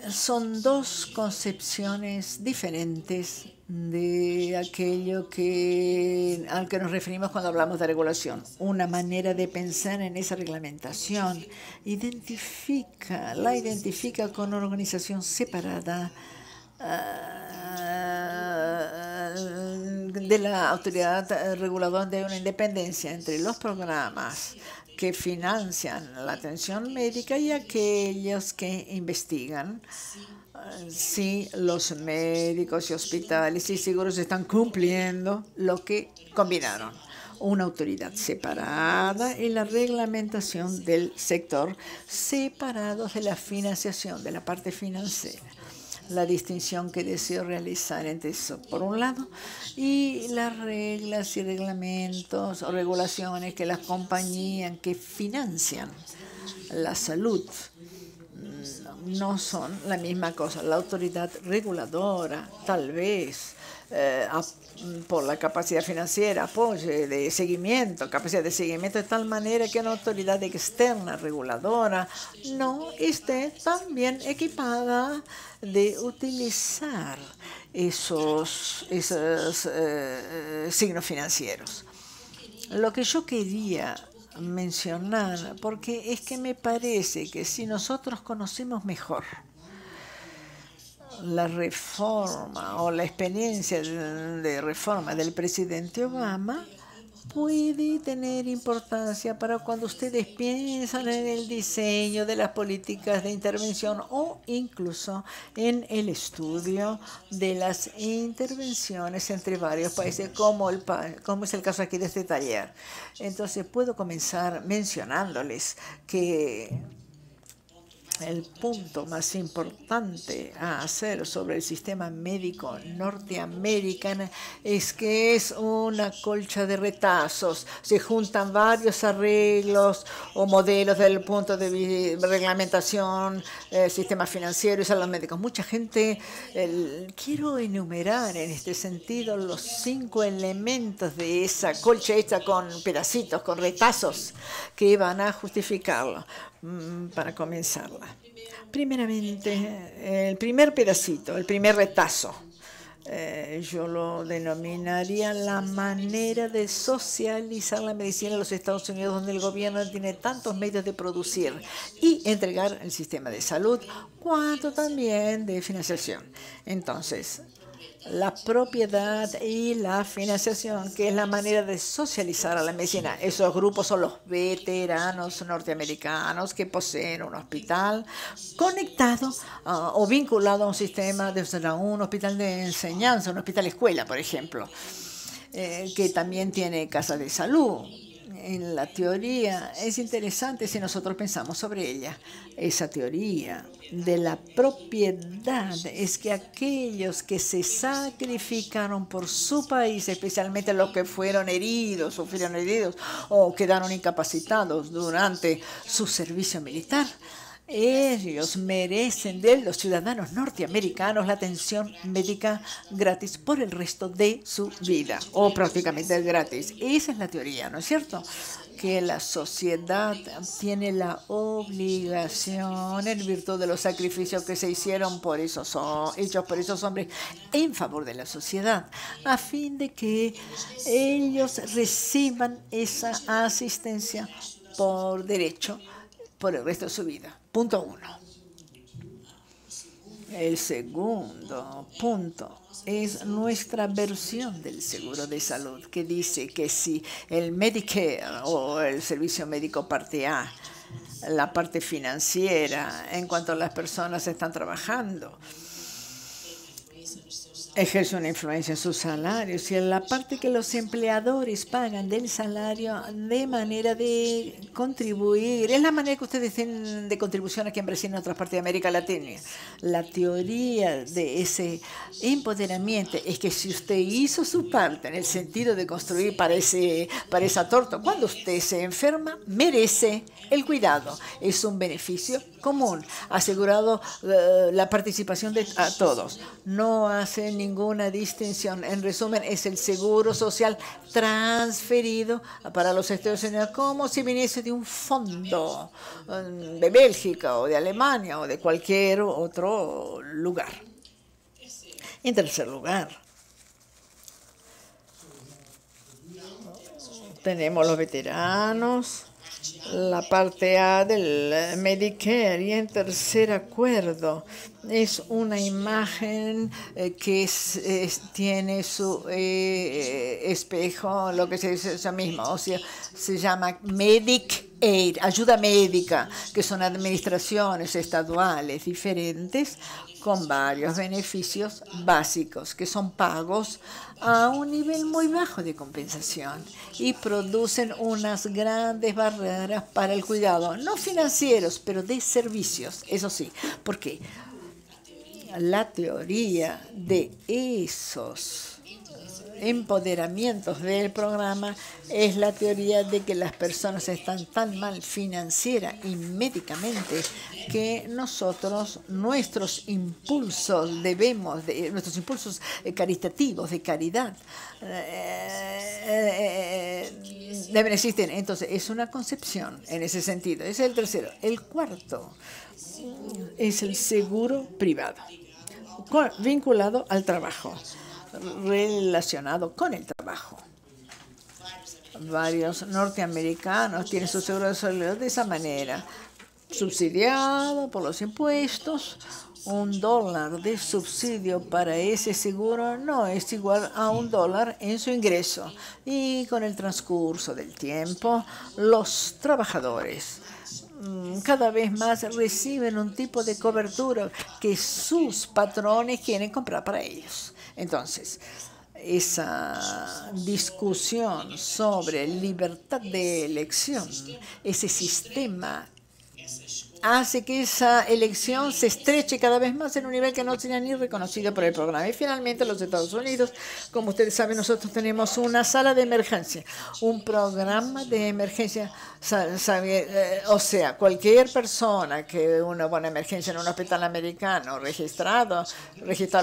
son dos concepciones diferentes de aquello al que nos referimos cuando hablamos de regulación. Una manera de pensar en esa reglamentación la identifica con una organización separada de la autoridad reguladora, de una independencia entre los programas que financian la atención médica y aquellos que investigan si los médicos y hospitales y seguros están cumpliendo lo que combinaron. Una autoridad separada y la reglamentación del sector separados de la financiación, de la parte financiera. La distinción que deseo realizar entre eso, por un lado, y las reglas y reglamentos o regulaciones que las compañías que financian la salud no son la misma cosa. La autoridad reguladora, tal vez, por la capacidad financiera, apoye de seguimiento, capacidad de seguimiento de tal manera que una autoridad externa reguladora no esté tan bien equipada de utilizar esos signos financieros. Lo que yo quería mencionar, porque es que me parece que si nosotros conocemos mejor la reforma o la experiencia de reforma del presidente Obama, puede tener importancia para cuando ustedes piensan en el diseño de las políticas de intervención o incluso en el estudio de las intervenciones entre varios países, como es el caso aquí de este taller. Entonces, puedo comenzar mencionándoles que el punto más importante a hacer sobre el sistema médico norteamericano es que es una colcha de retazos. Se juntan varios arreglos o modelos desde el punto de reglamentación, sistema financiero y salud médicos. Mucha gente, quiero enumerar en este sentido los 5 elementos de esa colcha hecha con pedacitos, con retazos, que van a justificarlo. Para comenzarla. Primeramente, el primer pedacito, el primer retazo, yo lo denominaría la manera de socializar la medicina en los Estados Unidos, donde el gobierno tiene tantos medios de producir y entregar el sistema de salud, cuanto también de financiación. Entonces, la propiedad y la financiación, que es la manera de socializar a la medicina. Esos grupos son los veteranos norteamericanos que poseen un hospital conectado o vinculado a un sistema de un hospital de enseñanza, un hospital escuela, por ejemplo, que también tiene casas de salud. En la teoría es interesante si nosotros pensamos sobre ella. Esa teoría de la propiedad es que aquellos que se sacrificaron por su país, especialmente los que fueron heridos, sufrieron heridos o quedaron incapacitados durante su servicio militar, ellos merecen de los ciudadanos norteamericanos la atención médica gratis por el resto de su vida, o prácticamente gratis. Esa es la teoría, ¿no es cierto? que la sociedad tiene la obligación, en virtud de los sacrificios que se hicieron hechos por esos hombres en favor de la sociedad, a fin de que ellos reciban esa asistencia por derecho por el resto de su vida. Punto 1. El segundo punto es nuestra versión del seguro de salud, que dice que si el Medicare o el servicio médico parte A, la parte financiera, en cuanto a las personas están trabajando, ejerce una influencia en sus salarios, y en la parte que los empleadores pagan del salario de manera de contribuir, es la manera que ustedes tienen de contribución aquí en Brasil y en otras partes de América Latina. La teoría de ese empoderamiento es que si usted hizo su parte en el sentido de construir para esa torta, cuando usted se enferma, merece el cuidado. Es un beneficio común, asegurado la participación de a todos. No hace ninguna distinción. En resumen, es el seguro social transferido para los Estados Unidos como si viniese de un fondo de Bélgica o de Alemania o de cualquier otro lugar. En tercer lugar, tenemos los veteranos, la parte A del Medicare, y en tercer acuerdo es una imagen que tiene su espejo, lo que se dice eso mismo, o sea, se llama Medicaid, ayuda médica, que son administraciones estaduales diferentes con varios beneficios básicos que son pagos a un nivel muy bajo de compensación y producen unas grandes barreras para el cuidado, no financieros, pero de servicios. Eso sí, porque la teoría de esos empoderamientos del programa es la teoría de que las personas están tan mal financiera y médicamente que nuestros impulsos caritativos de caridad deben existir. Entonces es una concepción en ese sentido. Ese es el tercero. El cuarto es el seguro privado vinculado al trabajo, relacionado con el trabajo. Varios norteamericanos tienen su seguro de salud de esa manera, subsidiado por los impuestos. $1 de subsidio para ese seguro no es igual a $1 en su ingreso. Y con el transcurso del tiempo, los trabajadores cada vez más reciben un tipo de cobertura que sus patrones quieren comprar para ellos. Entonces, esa discusión sobre libertad de elección, ese sistema hace que esa elección se estreche cada vez más en un nivel que no sea ni reconocido por el programa. Y finalmente, los Estados Unidos, como ustedes saben, nosotros tenemos una sala de emergencia, un programa de emergencia. O sea, cualquier persona que una buena emergencia en un hospital americano registrado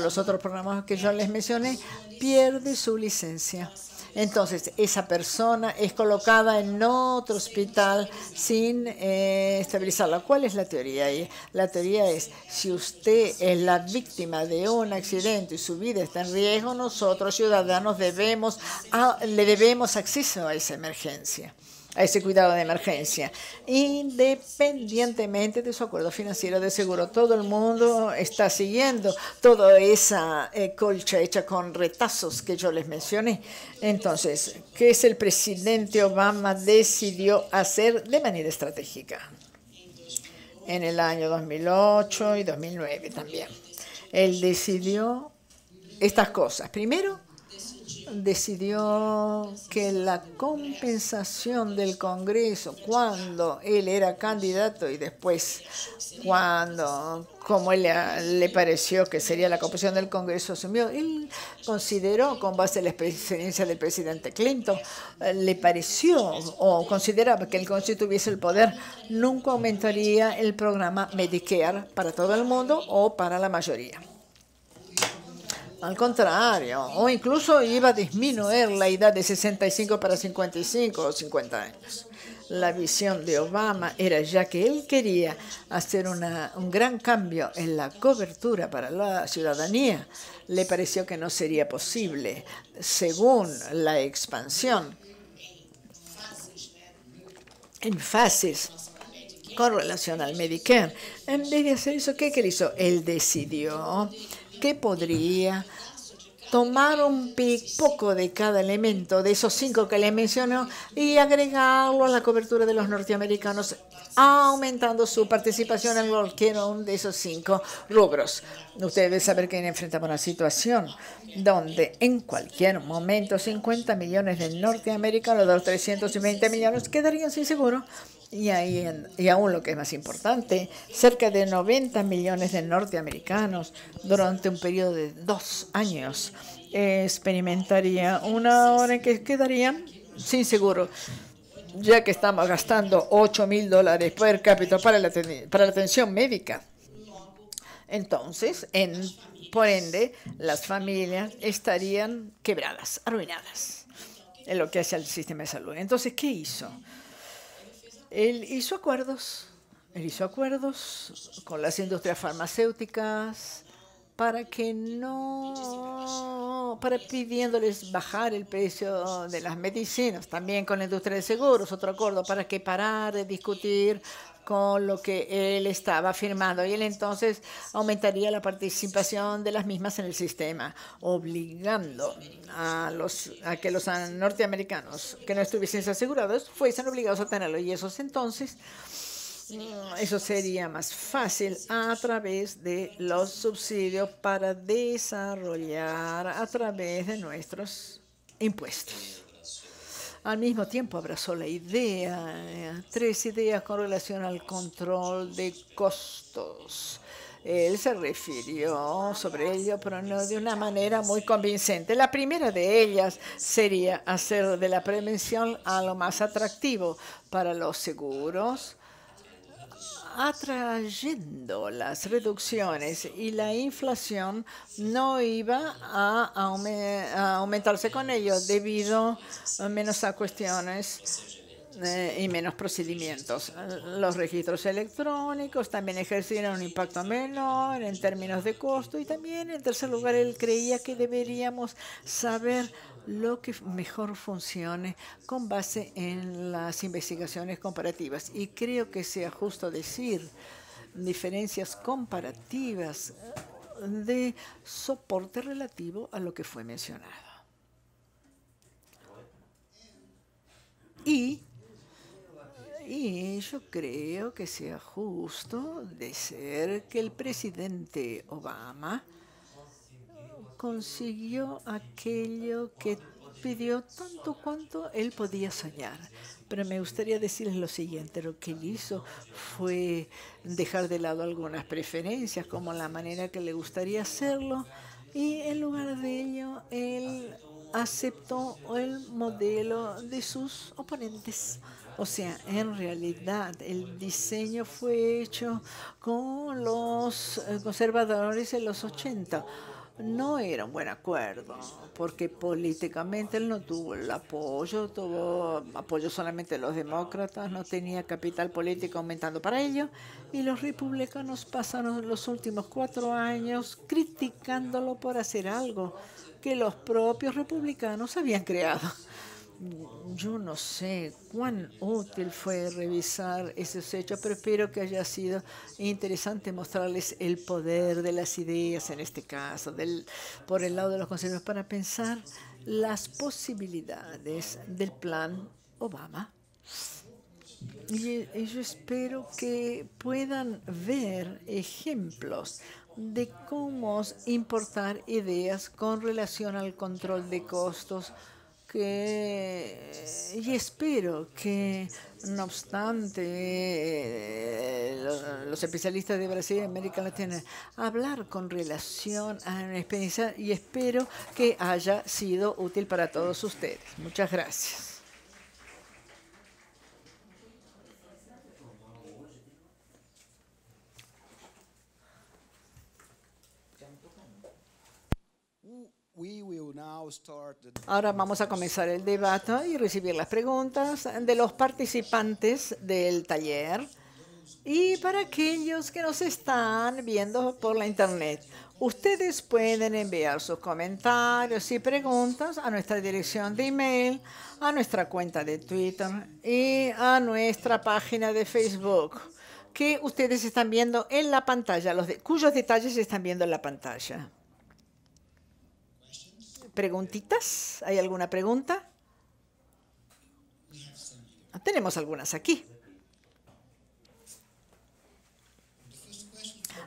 los otros programas que yo les mencioné, pierde su licencia. Entonces, esa persona es colocada en otro hospital sin estabilizarla. ¿Cuál es la teoría ahí? La teoría es, si usted es la víctima de un accidente y su vida está en riesgo, nosotros, ciudadanos, le debemos acceso a esa emergencia, a ese cuidado de emergencia, independientemente de su acuerdo financiero de seguro. Todo el mundo está siguiendo toda esa colcha hecha con retazos que yo les mencioné. Entonces, ¿qué es el presidente Obama decidió hacer de manera estratégica? En el año 2008 y 2009 también. Él decidió estas cosas. Primero, decidió que la compensación del Congreso cuando él era candidato y después como él le pareció que sería la compensación del Congreso asumió, él consideró, con base en la experiencia del presidente Clinton, le pareció o consideraba que el Congreso tuviese el poder, nunca aumentaría el programa Medicare para todo el mundo o para la mayoría. Al contrario, o incluso iba a disminuir la edad de 65 para 55 o 50 años. La visión de Obama era, ya que él quería hacer un gran cambio en la cobertura para la ciudadanía, le pareció que no sería posible, según la expansión en fases con relación al Medicare. En vez de hacer eso, ¿qué hizo? Él decidió que podría tomar un poco de cada elemento, de esos 5 que le mencionó, y agregarlo a la cobertura de los norteamericanos, aumentando su participación en cualquiera de esos 5 rubros. Usted debe saber que enfrentamos una situación donde en cualquier momento 50 millones de norteamericanos, de los 320 millones, quedarían sin seguro. Y aún lo que es más importante, cerca de 90 millones de norteamericanos durante un periodo de 2 años experimentaría una hora en que quedarían sin seguro, ya que estamos gastando $8.000 per cápita para la atención médica. Entonces, por ende, las familias estarían quebradas, arruinadas en lo que hace al sistema de salud. Entonces, ¿qué hizo? Él hizo acuerdos con las industrias farmacéuticas para pidiéndoles bajar el precio de las medicinas, también con la industria de seguros, otro acuerdo para que parar de discutir con lo que él estaba firmando, y él entonces aumentaría la participación de las mismas en el sistema, obligando a que los norteamericanos que no estuviesen asegurados fuesen obligados a tenerlo, y eso sería más fácil a través de los subsidios para desarrollar a través de nuestros impuestos. Al mismo tiempo abrazó la idea, 3 ideas con relación al control de costos. Él se refirió sobre ello, pero no de una manera muy convincente. La primera de ellas sería hacer de la prevención a lo más atractivo para los seguros, atrayendo las reducciones, y la inflación no iba a aumentarse con ello debido menos a cuestiones y menos procedimientos. Los registros electrónicos también ejercieron un impacto menor en términos de costo, y también, en tercer lugar, él creía que deberíamos saber lo que mejor funcione con base en las investigaciones comparativas. Y creo que sea justo decir diferencias comparativas de soporte relativo a lo que fue mencionado. Y yo creo que sea justo decir que el presidente Obama consiguió aquello que pidió tanto cuanto él podía soñar. Pero me gustaría decirles lo siguiente: lo que él hizo fue dejar de lado algunas preferencias, como la manera que le gustaría hacerlo, y en lugar de ello, él aceptó el modelo de sus oponentes. O sea, en realidad el diseño fue hecho con los conservadores en los 80. No era un buen acuerdo, porque políticamente él no tuvo el apoyo, tuvo apoyo solamente de los demócratas, no tenía capital político aumentando para ello, y los republicanos pasaron los últimos 4 años criticándolo por hacer algo que los propios republicanos habían creado. Yo no sé cuán útil fue revisar esos hechos, pero espero que haya sido interesante mostrarles el poder de las ideas, en este caso, por el lado de los conservadores, para pensar las posibilidades del plan Obama. Y yo espero que puedan ver ejemplos de cómo importar ideas con relación al control de costos, y espero que, no obstante, los especialistas de Brasil y América Latina hablar con relación a una experiencia, y espero que haya sido útil para todos ustedes. Muchas gracias. Ahora vamos a comenzar el debate y recibir las preguntas de los participantes del taller. Y para aquellos que nos están viendo por la internet, ustedes pueden enviar sus comentarios y preguntas a nuestra dirección de email, a nuestra cuenta de Twitter y a nuestra página de Facebook, que ustedes están viendo en la pantalla, cuyos detalles se están viendo en la pantalla. ¿Preguntitas? ¿Hay alguna pregunta? Tenemos algunas aquí.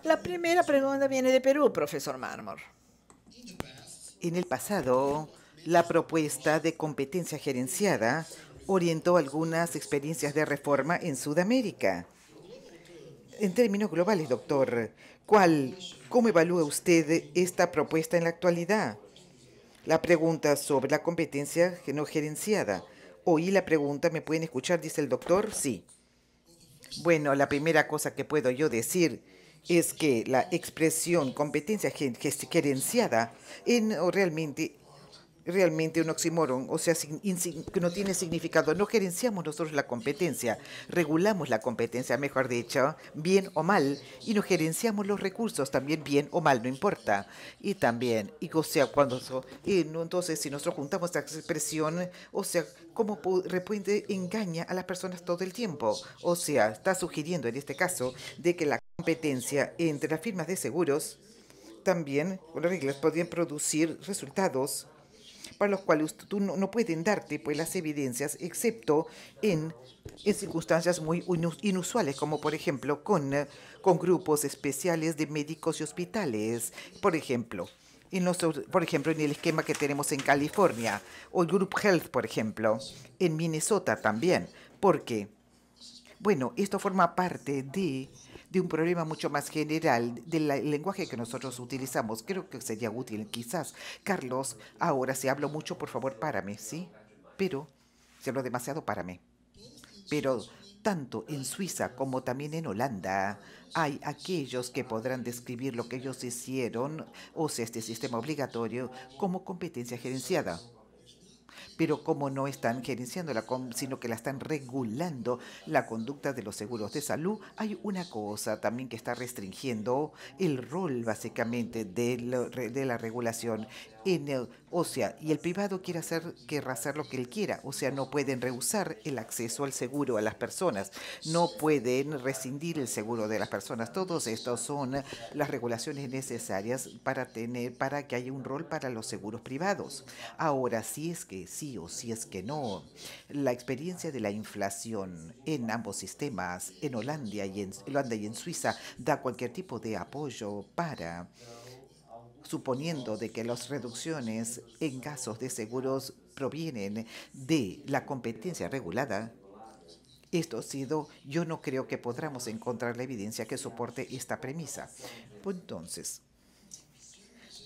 La primera pregunta viene de Perú, profesor Mármol. En el pasado, la propuesta de competencia gerenciada orientó algunas experiencias de reforma en Sudamérica. En términos globales, doctor, ¿cómo evalúa usted esta propuesta en la actualidad? La pregunta sobre la competencia no gerenciada. Oí la pregunta, ¿me pueden escuchar? Dice el doctor. Sí. Bueno, la primera cosa que puedo yo decir es que la expresión competencia gerenciada realmente un oxímoron, o sea, que no tiene significado. No gerenciamos nosotros la competencia, regulamos la competencia, mejor dicho, bien o mal, y no gerenciamos los recursos, también bien o mal, no importa. Y también, o sea, entonces, si nosotros juntamos esta expresión, o sea, ¿cómo de repente engaña a las personas todo el tiempo? O sea, está sugiriendo en este caso de que la competencia entre las firmas de seguros también, con las reglas, podrían producir resultados para los cuales tú no pueden darte pues, las evidencias, excepto en circunstancias muy inusuales, como por ejemplo con grupos especiales de médicos y hospitales, por ejemplo. En el esquema que tenemos en California, o el Group Health, por ejemplo, en Minnesota también, porque, bueno, esto forma parte de un problema mucho más general del lenguaje que nosotros utilizamos. Creo que sería útil, quizás. Carlos, ahora si hablo mucho, por favor, párame, ¿sí? Pero, si hablo demasiado, párame. Pero tanto en Suiza como también en Holanda hay aquellos que podrán describir lo que ellos hicieron, o sea, este sistema obligatorio, como competencia gerenciada. Pero como no están gerenciando, sino que la están regulando la conducta de los seguros de salud, hay una cosa también que está restringiendo el rol básicamente de la regulación. O sea, y el privado querrá hacer lo que él quiera. O sea, no pueden rehusar el acceso al seguro a las personas. No pueden rescindir el seguro de las personas. Todos estos son las regulaciones necesarias para que haya un rol para los seguros privados. Ahora, si es que sí o si es que no, la experiencia de la inflación en ambos sistemas, en Holanda y en Suiza, da cualquier tipo de apoyo para, suponiendo de que las reducciones en casos de seguros provienen de la competencia regulada. Yo no creo que podamos encontrar la evidencia que soporte esta premisa. Entonces,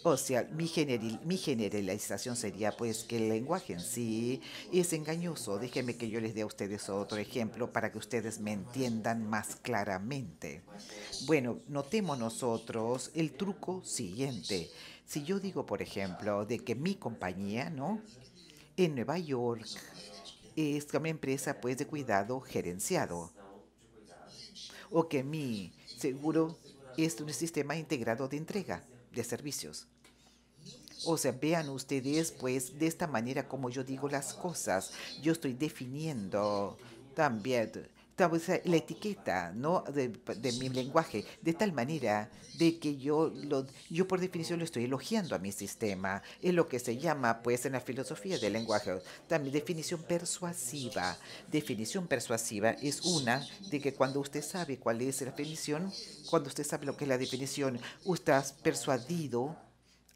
o sea, mi generalización sería pues que el lenguaje en sí es engañoso. Déjenme que yo les dé a ustedes otro ejemplo para que ustedes me entiendan más claramente. Bueno, notemos nosotros el truco siguiente. Si yo digo, por ejemplo, de que mi compañía, ¿no? En Nueva York es una empresa pues de cuidado gerenciado, o que mi seguro es un sistema integrado de entrega de servicios. O sea, vean ustedes, pues, de esta manera como yo digo las cosas. Yo estoy definiendo también la etiqueta, ¿no? de mi lenguaje, de tal manera de que yo por definición lo estoy elogiando a mi sistema. Es lo que se llama, pues, en la filosofía del lenguaje, también definición persuasiva. Definición persuasiva es una de que cuando usted sabe cuál es la definición, cuando usted sabe lo que es la definición, usted ha persuadido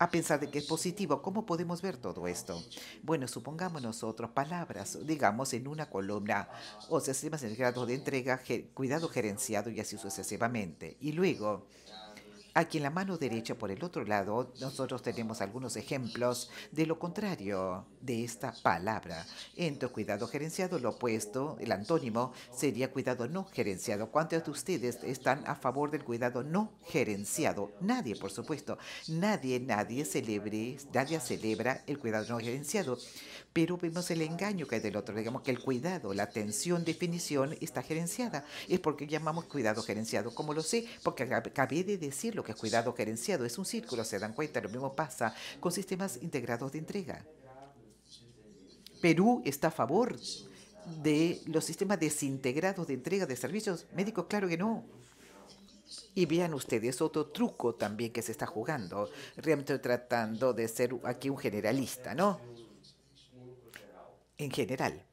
a pensar de que es positivo. ¿Cómo podemos ver todo esto? Bueno, supongamos nosotros palabras, digamos, en una columna, o sea, sistemas integrados de entrega, cuidado gerenciado y así sucesivamente. Y luego Aquí en la mano derecha, por el otro lado, nosotros tenemos algunos ejemplos de lo contrario de esta palabra. Entre cuidado gerenciado, lo opuesto, el antónimo, sería cuidado no gerenciado. ¿Cuántos de ustedes están a favor del cuidado no gerenciado? Nadie, por supuesto. Nadie celebra el cuidado no gerenciado. Pero vemos el engaño que hay del otro. Digamos que el cuidado, la atención, definición está gerenciada. Es porque llamamos cuidado gerenciado. ¿Cómo lo sé? Porque acabé de decir lo que es cuidado gerenciado. Es un círculo, ¿se dan cuenta? Lo mismo pasa con sistemas integrados de entrega. Perú está a favor de los sistemas desintegrados de entrega de servicios médicos. Claro que no. Y vean ustedes otro truco también que se está jugando. Realmente tratando de ser aquí un generalista, ¿no? En general,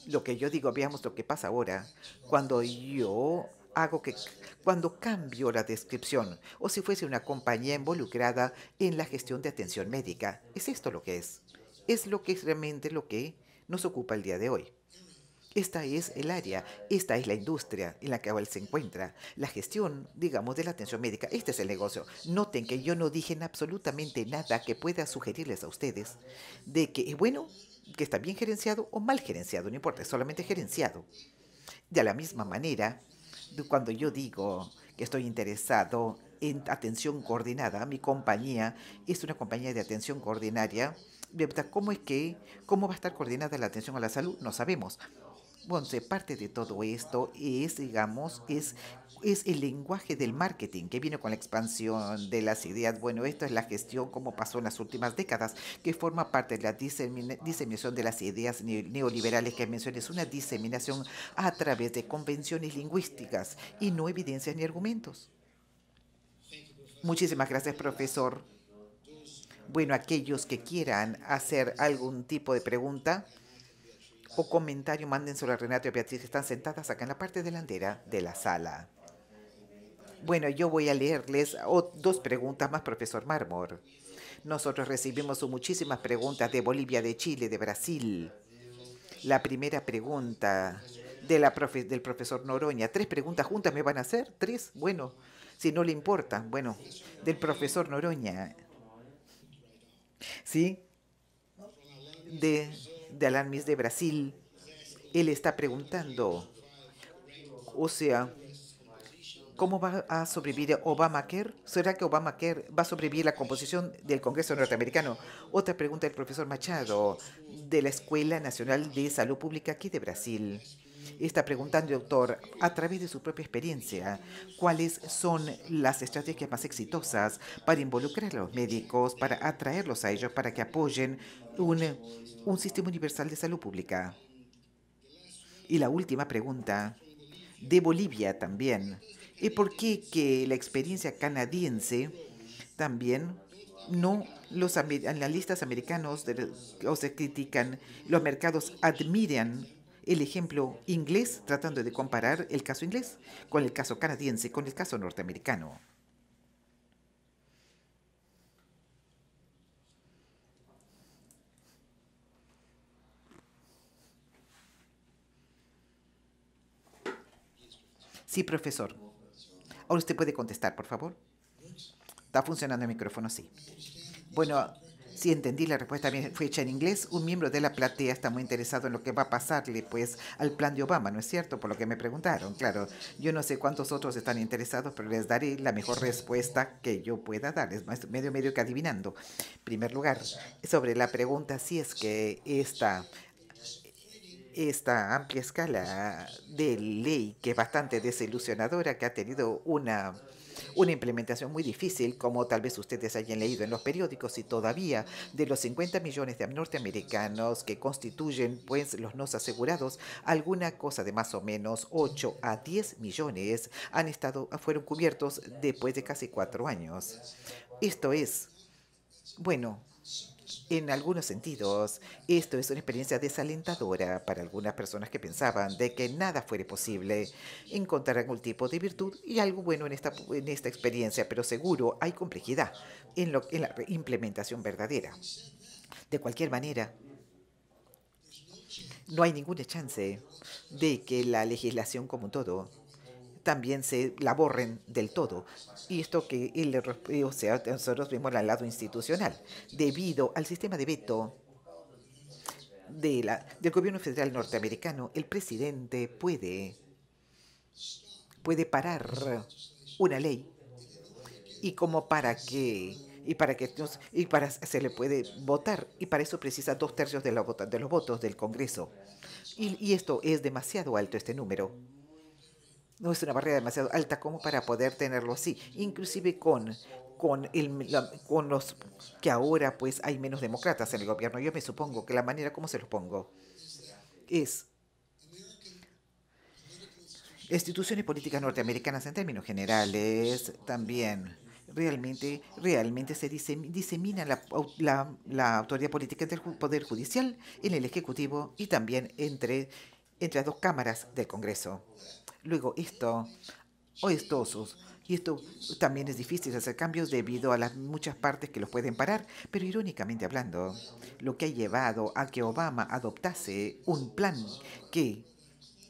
lo que yo digo, veamos lo que pasa ahora cuando yo hago que, cuando cambio la descripción, o si fuese una compañía involucrada en la gestión de atención médica. Es esto lo que es. Es lo que es realmente lo que nos ocupa el día de hoy. Esta es el área, esta es la industria en la que él se encuentra. La gestión, digamos, de la atención médica. Este es el negocio. Noten que yo no dije absolutamente nada que pueda sugerirles a ustedes de que es bueno, que está bien gerenciado o mal gerenciado, no importa, es solamente gerenciado. De la misma manera, cuando yo digo que estoy interesado en atención coordinada, mi compañía es una compañía de atención coordinaria. ¿Cómo va a estar coordinada la atención a la salud? No sabemos. Bueno, parte de todo esto es, digamos, es el lenguaje del marketing que viene con la expansión de las ideas. Bueno, esto es la gestión como pasó en las últimas décadas, que forma parte de la diseminación de las ideas neoliberales que mencioné. Es una diseminación a través de convenciones lingüísticas y no evidencias ni argumentos. Muchísimas gracias, profesor. Bueno, aquellos que quieran hacer algún tipo de pregunta o comentario, mándenselo a Renato y a Beatriz, que están sentadas acá en la parte delantera de la sala. Bueno, yo voy a leerles dos preguntas más, profesor Mármol. Nosotros recibimos muchísimas preguntas de Bolivia, de Chile, de Brasil. La primera pregunta del profesor Noroña. ¿Tres preguntas juntas me van a hacer? ¿Tres? Bueno, si no le importa. Bueno, del profesor Noroña. ¿Sí? De Alarmis de Brasil. Él está preguntando, o sea, ¿cómo va a sobrevivir Obamacare? ¿Será que Obamacare va a sobrevivir la composición del Congreso norteamericano? Otra pregunta del profesor Machado, de la Escuela Nacional de Salud Pública aquí de Brasil. Está preguntando, doctor, a través de su propia experiencia, cuáles son las estrategias más exitosas para involucrar a los médicos, para atraerlos a ellos, para que apoyen un sistema universal de salud pública. Y la última pregunta, de Bolivia también. ¿Y por qué que la experiencia canadiense también no los analistas americanos o se critican, los mercados admiran el ejemplo inglés, tratando de comparar el caso inglés con el caso canadiense, con el caso norteamericano? Sí, profesor. Ahora usted puede contestar, por favor. ¿Está funcionando el micrófono? Sí. Bueno, si entendí la respuesta bien, fue hecha en inglés. Un miembro de la platea está muy interesado en lo que va a pasarle, pues, al plan de Obama, ¿no es cierto? Por lo que me preguntaron. Claro, yo no sé cuántos otros están interesados, pero les daré la mejor respuesta que yo pueda dar. Es medio que adivinando. En primer lugar, sobre la pregunta si es que esta amplia escala de ley, que es bastante desilusionadora, que ha tenido una implementación muy difícil, como tal vez ustedes hayan leído en los periódicos, y todavía de los 50 millones de norteamericanos que constituyen pues los no asegurados, alguna cosa de más o menos 8 a 10 millones fueron cubiertos después de casi 4 años. Esto es, bueno, en algunos sentidos, esto es una experiencia desalentadora para algunas personas que pensaban de que nada fuera posible encontrar algún tipo de virtud y algo bueno en esta experiencia, pero seguro hay complejidad en la implementación verdadera. De cualquier manera, no hay ninguna chance de que la legislación como un todo también se la borren del todo. Y esto que o sea, nosotros vemos al lado institucional, debido al sistema de veto del gobierno federal norteamericano, el presidente puede parar una ley y como para que y para se le puede votar y para eso precisa 2/3 de los votos del Congreso y esto es demasiado alto este número. No es una barrera demasiado alta como para poder tenerlo así, inclusive con los que ahora pues hay menos demócratas en el gobierno. Yo me supongo que la manera como se los pongo es instituciones políticas norteamericanas en términos generales también realmente se disemina la autoridad política entre el Poder Judicial, en el Ejecutivo y también entre las dos cámaras del Congreso. Luego, y esto también es difícil hacer cambios debido a las muchas partes que los pueden parar, pero irónicamente hablando, lo que ha llevado a que Obama adoptase un plan que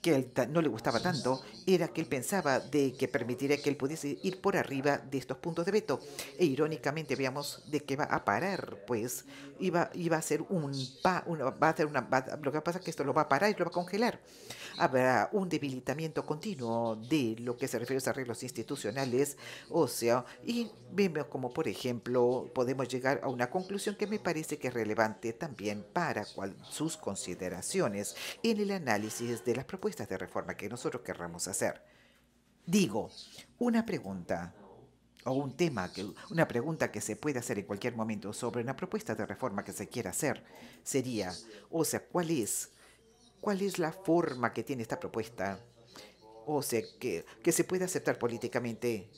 que a él no le gustaba tanto era que él pensaba de que permitiría que él pudiese ir por arriba de estos puntos de veto. E irónicamente veamos de que va a parar, pues iba a hacer va a hacer lo que pasa es que esto lo va a parar y lo va a congelar. Habrá un debilitamiento continuo de lo que se refiere a los arreglos institucionales, o sea, y vemos como, por ejemplo, podemos llegar a una conclusión que me parece que es relevante también para sus consideraciones en el análisis de las propuestas de reforma que nosotros querramos hacer. Digo, una pregunta o una pregunta que se puede hacer en cualquier momento sobre una propuesta de reforma que se quiera hacer sería, o sea, ¿cuál es la forma que tiene esta propuesta? O sea, que se puede aceptar políticamente,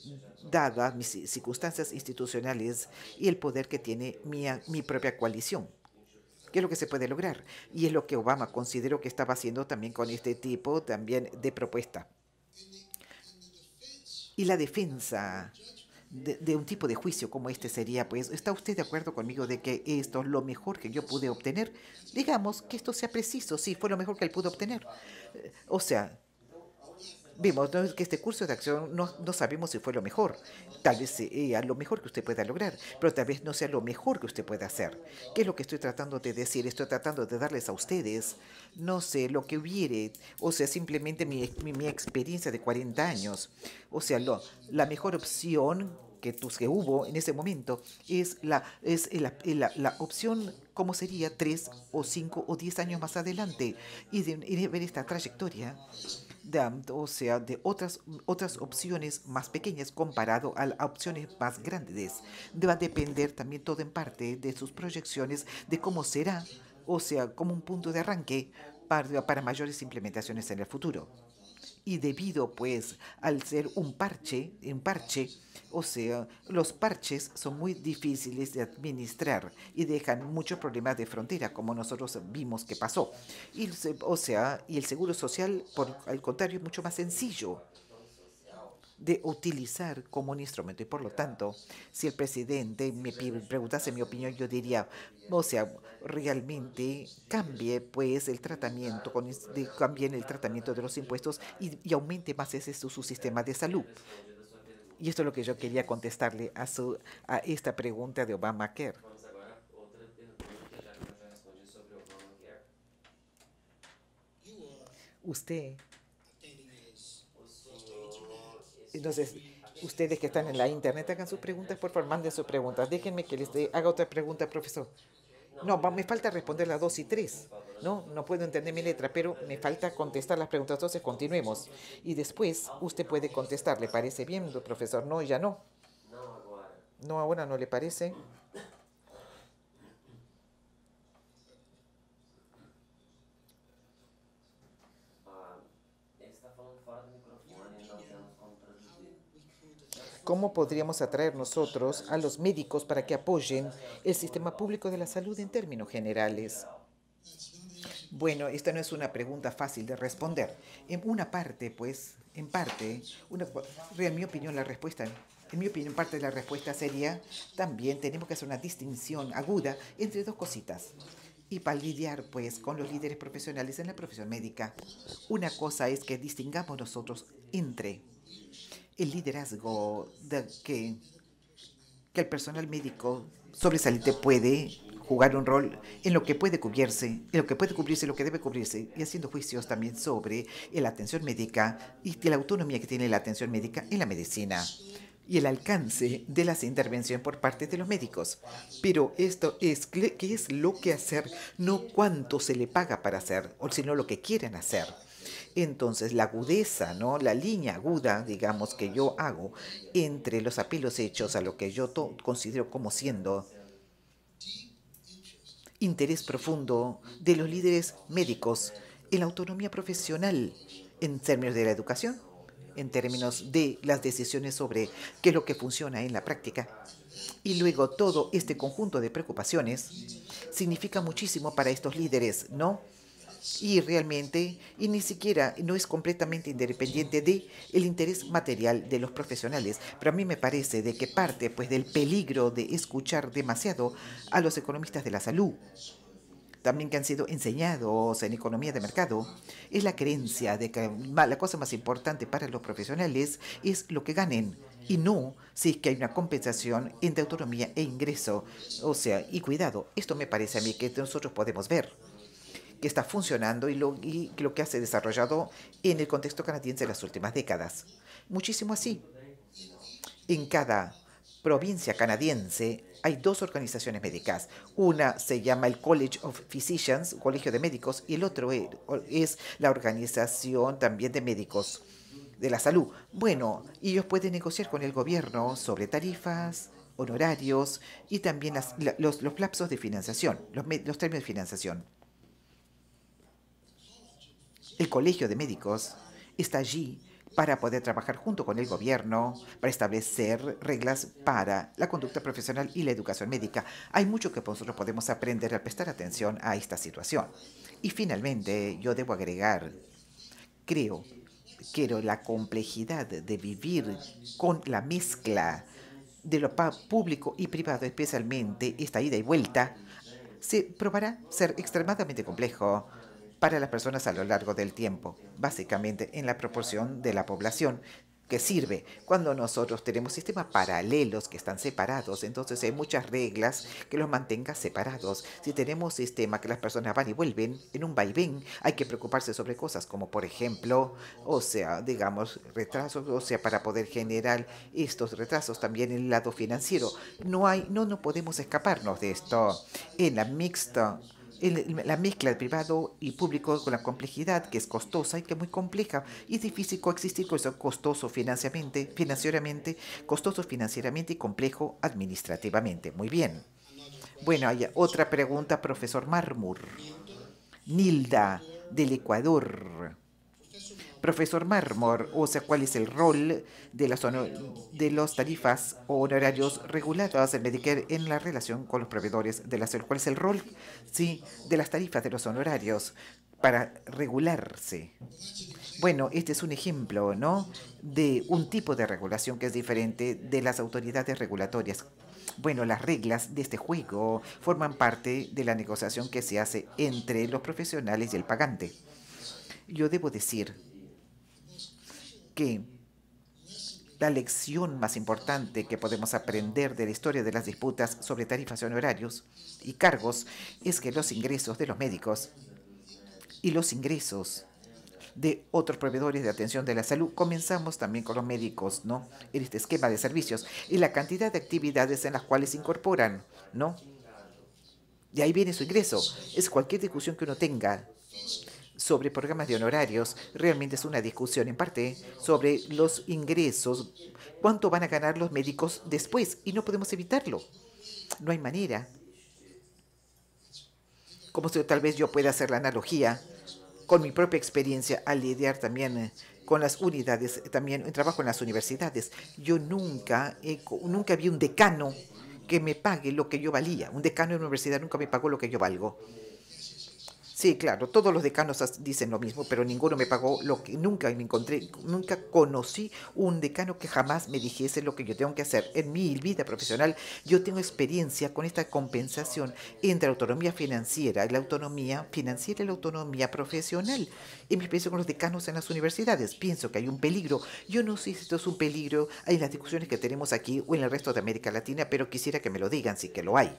dadas mis circunstancias institucionales y el poder que tiene mi propia coalición. ¿Qué es lo que se puede lograr? Y es lo que Obama consideró que estaba haciendo también con este tipo también de propuesta. Y la defensa de un tipo de juicio como este sería, pues, ¿está usted de acuerdo conmigo de que esto es lo mejor que yo pude obtener? Digamos que esto sea preciso, sí, fue lo mejor que él pudo obtener. O sea, vimos, ¿no?, que este curso de acción no sabemos si fue lo mejor. Tal vez sea lo mejor que usted pueda lograr, pero tal vez no sea lo mejor que usted pueda hacer. ¿Qué es lo que estoy tratando de decir? Estoy tratando de darles a ustedes, no sé, lo que hubiere, o sea, simplemente mi experiencia de 40 años. O sea, la mejor opción que hubo en ese momento es la opción como sería 3 o 5 o 10 años más adelante y de ver esta trayectoria o sea, de otras opciones más pequeñas comparado a las opciones más grandes. Va a depender también todo en parte de sus proyecciones de cómo será, o sea, como un punto de arranque para mayores implementaciones en el futuro. Y debido, pues, al ser un parche, o sea, los parches son muy difíciles de administrar y dejan muchos problemas de frontera, como nosotros vimos que pasó. O sea, y el seguro social, por al contrario, es mucho más sencillo de utilizar como un instrumento. Y por lo tanto, si el presidente me preguntase mi opinión, yo diría, o sea, realmente cambie pues el tratamiento, cambien el tratamiento de los impuestos y aumente más ese su sistema de salud. Y esto es lo que yo quería contestarle a esta pregunta de Obamacare. Usted, entonces, ustedes que están en la internet, hagan sus preguntas, por favor, manden sus preguntas. Déjenme que haga otra pregunta, profesor. No, me falta responder las 2 y 3. No puedo entender mi letra, pero me falta contestar las preguntas. Entonces, continuemos. Y después usted puede contestar. ¿Le parece bien, profesor? No, ya no. No, ahora no le parece. ¿Cómo podríamos atraer nosotros a los médicos para que apoyen el sistema público de la salud en términos generales? Bueno, esta no es una pregunta fácil de responder. En una parte, pues, en parte, en mi opinión, parte de la respuesta sería también tenemos que hacer una distinción aguda entre dos cositas. Y para lidiar, pues, con los líderes profesionales en la profesión médica, una cosa es que distingamos nosotros entre el liderazgo que el personal médico sobresaliente puede jugar un rol en lo que puede cubrirse, en lo que puede cubrirse, lo que debe cubrirse, y haciendo juicios también sobre la atención médica y de la autonomía que tiene la atención médica en la medicina y el alcance de las intervenciones por parte de los médicos. Pero esto es qué es lo que hacer, no cuánto se le paga para hacer, o sino lo que quieren hacer. Entonces, la agudeza, ¿no? La línea aguda, digamos, que yo hago entre los apelos hechos a lo que yo considero como siendo interés profundo de los líderes médicos en la autonomía profesional en términos de la educación, en términos de las decisiones sobre qué es lo que funciona en la práctica. Y luego todo este conjunto de preocupaciones significa muchísimo para estos líderes, ¿no? Y realmente, y ni siquiera, no es completamente independiente de el interés material de los profesionales. Pero a mí me parece de que parte pues del peligro de escuchar demasiado a los economistas de la salud, también que han sido enseñados en economía de mercado, es la creencia de que la cosa más importante para los profesionales es lo que ganen y no si es que hay una compensación entre autonomía e ingreso. O sea, y cuidado, esto me parece a mí que nosotros podemos ver que está funcionando y lo que ha se desarrollado en el contexto canadiense en las últimas décadas. Muchísimo así. En cada provincia canadiense hay dos organizaciones médicas. Una se llama el College of Physicians, Colegio de Médicos, y el otro es la Organización también de Médicos de la Salud. Bueno, ellos pueden negociar con el gobierno sobre tarifas, honorarios y también los lapsos de financiación, los términos de financiación. El Colegio de Médicos está allí para poder trabajar junto con el gobierno, para establecer reglas para la conducta profesional y la educación médica. Hay mucho que nosotros podemos aprender al prestar atención a esta situación. Y finalmente, yo debo agregar, creo que la complejidad de vivir con la mezcla de lo público y privado, especialmente esta ida y vuelta, se probará ser extremadamente complejo para las personas a lo largo del tiempo, básicamente en la proporción de la población que sirve. Cuando nosotros tenemos sistemas paralelos que están separados, entonces hay muchas reglas que los mantengan separados. Si tenemos sistemas que las personas van y vuelven en un vaivén, hay que preocuparse sobre cosas como, por ejemplo, o sea, digamos, retrasos, o sea, para poder generar estos retrasos también en el lado financiero. No podemos escaparnos de esto. En la la mezcla de privado y público con la complejidad que es costosa y que es muy compleja y es difícil coexistir con eso costoso financieramente y complejo administrativamente. Muy bien. Bueno, hay otra pregunta, profesor Marmur. Nilda, del Ecuador. Profesor Marmor, o sea, ¿cuál es el rol de las tarifas o honorarios regulados en Medicare en la relación con los proveedores de la salud? ¿Cuál es el rol, sí, de las tarifas de los honorarios para regularse? Bueno, este es un ejemplo, ¿no?, de un tipo de regulación que es diferente de las autoridades regulatorias. Bueno, las reglas de este juego forman parte de la negociación que se hace entre los profesionales y el pagante. Yo debo decir que la lección más importante que podemos aprender de la historia de las disputas sobre tarifas y honorarios y cargos es que los ingresos de los médicos y los ingresos de otros proveedores de atención de la salud, comenzamos también con los médicos, ¿no?, en este esquema de servicios y la cantidad de actividades en las cuales se incorporan, ¿no? De ahí viene su ingreso. Es cualquier discusión que uno tenga sobre programas de honorarios, realmente es una discusión en parte sobre los ingresos, cuánto van a ganar los médicos después, y no podemos evitarlo. No hay manera. Como si tal vez yo pueda hacer la analogía con mi propia experiencia al lidiar también con las unidades, también trabajo en las universidades. Yo nunca vi un decano que me pague lo que yo valía. Un decano de universidad nunca me pagó lo que yo valgo. Sí, claro, todos los decanos dicen lo mismo, pero ninguno me pagó lo que nunca me encontré, nunca conocí un decano que jamás me dijese lo que yo tengo que hacer. En mi vida profesional yo tengo experiencia con esta compensación entre autonomía financiera y la autonomía profesional. En mi experiencia con los decanos en las universidades, pienso que hay un peligro. Yo no sé si esto es un peligro en las discusiones que tenemos aquí o en el resto de América Latina, pero quisiera que me lo digan si que lo hay.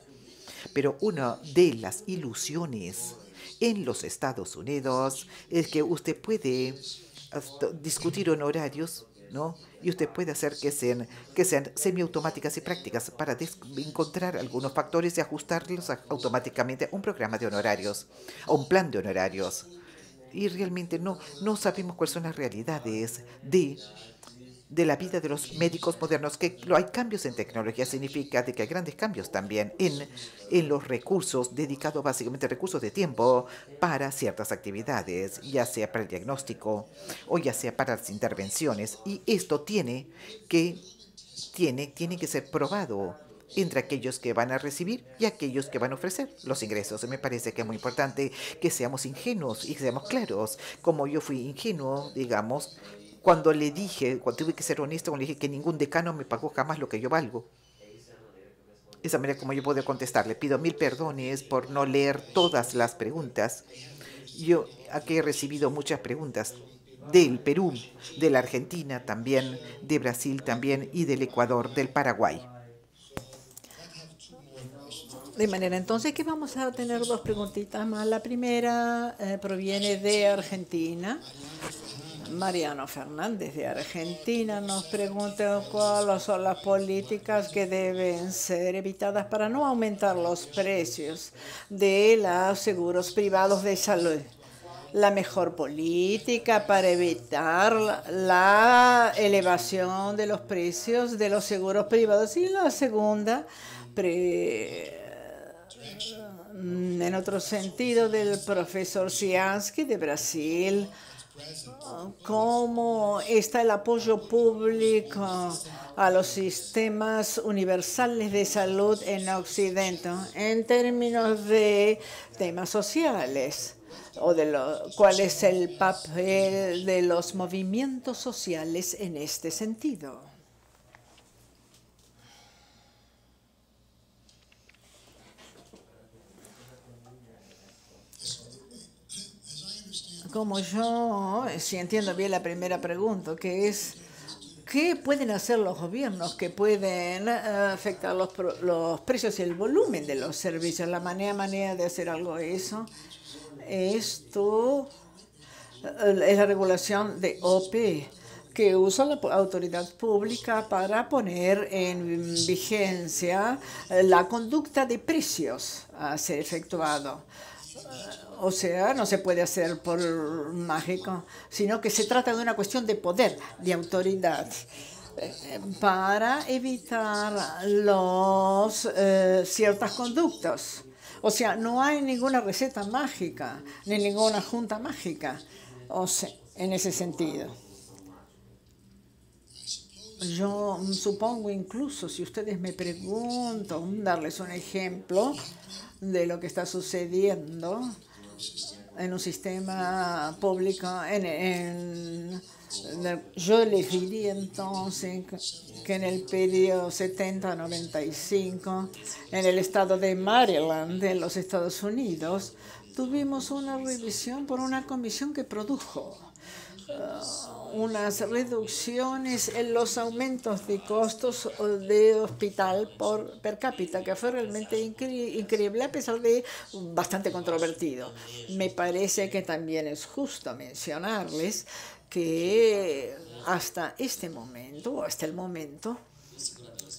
Pero una de las ilusiones en los Estados Unidos es que usted puede discutir honorarios, ¿no? Y usted puede hacer que sean semiautomáticas y prácticas para encontrar algunos factores y ajustarlos automáticamente a un programa de honorarios, a un plan de honorarios. Y realmente no sabemos cuáles son las realidades de la vida de los médicos modernos, que hay cambios en tecnología, significa de que hay grandes cambios también en los recursos, dedicados básicamente a recursos de tiempo para ciertas actividades, ya sea para el diagnóstico o ya sea para las intervenciones. Y esto que, tiene que ser probado entre aquellos que van a recibir y aquellos que van a ofrecer los ingresos. Me parece que es muy importante que seamos ingenuos y que seamos claros. Como yo fui ingenuo, digamos, cuando tuve que ser honesto, cuando le dije que ningún decano me pagó jamás lo que yo valgo. Esa manera como yo puedo contestarle. Pido mil perdones por no leer todas las preguntas. Yo aquí he recibido muchas preguntas del Perú, de la Argentina también, de Brasil también y del Ecuador, del Paraguay. De manera entonces que vamos a tener dos preguntitas más. La primera proviene de Argentina. Mariano Fernández de Argentina nos pregunta cuáles son las políticas que deben ser evitadas para no aumentar los precios de los seguros privados de salud. La mejor política para evitar la elevación de los precios de los seguros privados. Y la segunda, en otro sentido, del profesor Ciansky de Brasil. ¿Cómo está el apoyo público a los sistemas universales de salud en Occidente en términos de temas sociales? ¿O cuál es el papel de los movimientos sociales en este sentido? Como yo, si entiendo bien la primera pregunta, que es, ¿qué pueden hacer los gobiernos que pueden afectar los precios y el volumen de los servicios? La manera de hacer algo esto es la regulación de OP, que usa la autoridad pública para poner en vigencia la conducta de precios a ser efectuado. O sea, no se puede hacer por mágico, sino que se trata de una cuestión de poder, de autoridad, para evitar ciertas conductas. O sea, no hay ninguna receta mágica, ni ninguna junta mágica, o sea, en ese sentido. Yo supongo incluso, si ustedes me preguntan, darles un ejemplo de lo que está sucediendo en un sistema público. Yo les diría entonces que en el periodo 70-95, en el estado de Maryland, en los Estados Unidos, tuvimos una revisión por una comisión que produjo unas reducciones en los aumentos de costos de hospital per cápita, que fue realmente increíble, a pesar de bastante controvertido. Me parece que también es justo mencionarles que hasta el momento,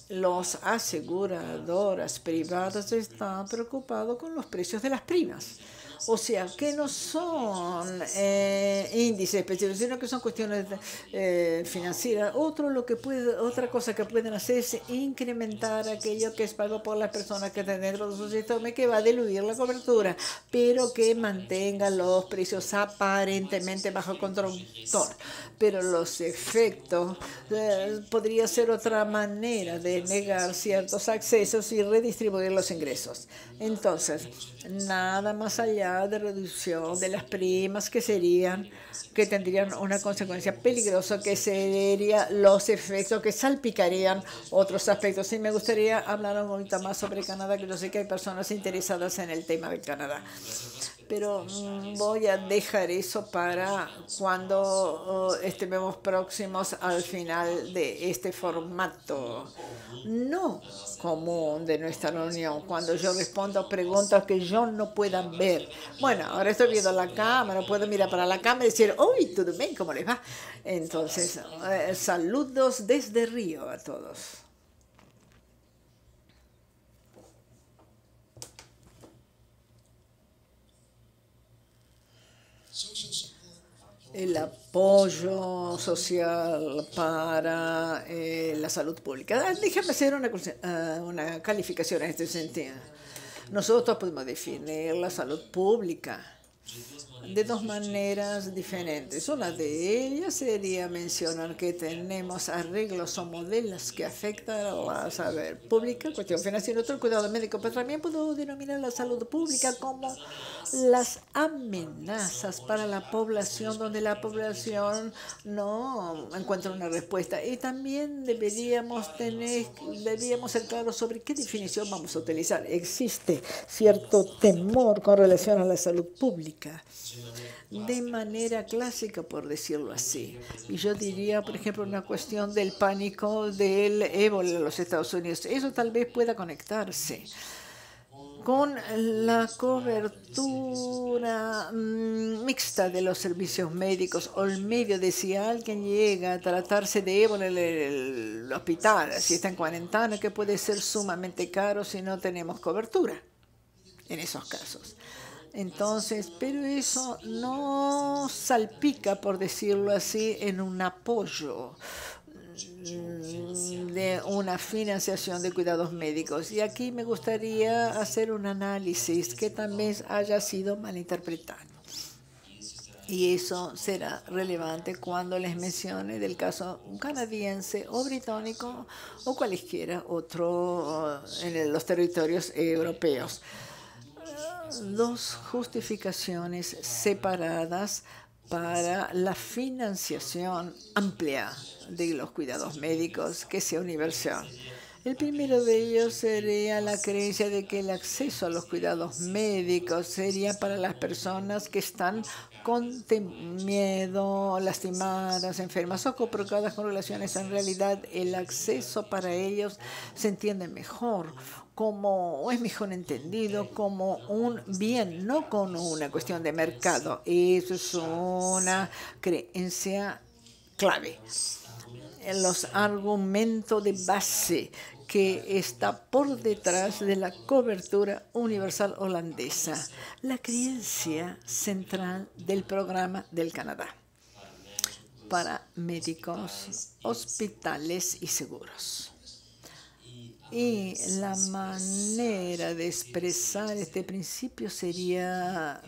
los aseguradoras privadas están preocupados con los precios de las primas. O sea, que no son índices específicos, sino que son cuestiones financieras. Otra cosa que pueden hacer es incrementar aquello que es pago por las personas que están dentro de su sistema y que va a diluir la cobertura, pero que mantenga los precios aparentemente bajo control. Pero los efectos podría ser otra manera manera de negar ciertos accesos y redistribuir los ingresos. Entonces, nada más allá de reducción de las primas que tendrían una consecuencia peligrosa, que sería los efectos que salpicarían otros aspectos. Y me gustaría hablar un poquito más sobre Canadá, que yo sé que hay personas interesadas en el tema de Canadá. Pero voy a dejar eso para cuando estemos próximos al final de este formato no común de nuestra reunión, cuando yo respondo a preguntas que yo no pueda ver. Bueno, ahora estoy viendo la cámara, puedo mirar para la cámara y decir, ¡uy, todo bien! ¿Cómo les va? Entonces, saludos desde Río a todos. El apoyo social para la salud pública. Déjame hacer una calificación en este sentido. Nosotros podemos definir la salud pública de dos maneras diferentes. Una de ellas sería mencionar que tenemos arreglos o modelos que afectan a la salud pública, cuestión financiera, otro cuidado médico, pero también puedo denominar la salud pública como las amenazas para la población, donde la población no encuentra una respuesta. Y también deberíamos ser claros sobre qué definición vamos a utilizar. Existe cierto temor con relación a la salud pública, de manera clásica, por decirlo así. Y yo diría, por ejemplo, una cuestión del pánico del ébola en los Estados Unidos. Eso tal vez pueda conectarse con la cobertura mixta de los servicios médicos, o el medio de si alguien llega a tratarse de ébola en el hospital, si está en cuarentena, que puede ser sumamente caro si no tenemos cobertura en esos casos. Entonces, pero eso no salpica, por decirlo así, en un apoyo de una financiación de cuidados médicos. Y aquí me gustaría hacer un análisis que también haya sido malinterpretado. Y eso será relevante cuando les mencione del caso canadiense o británico o cualesquiera otro en los territorios europeos. Dos justificaciones separadas para la financiación amplia de los cuidados médicos que sea universal. El primero de ellos sería la creencia de que el acceso a los cuidados médicos sería para las personas que están con miedo, lastimadas, enfermas o complicadas con relaciones. En realidad, el acceso para ellos se entiende mejor, o es mejor entendido como un bien, no como una cuestión de mercado. Eso es una creencia clave. Los argumentos de base que está por detrás de la cobertura universal holandesa, la creencia central del programa del Canadá para médicos, hospitales y seguros. Y la manera de expresar este principio sería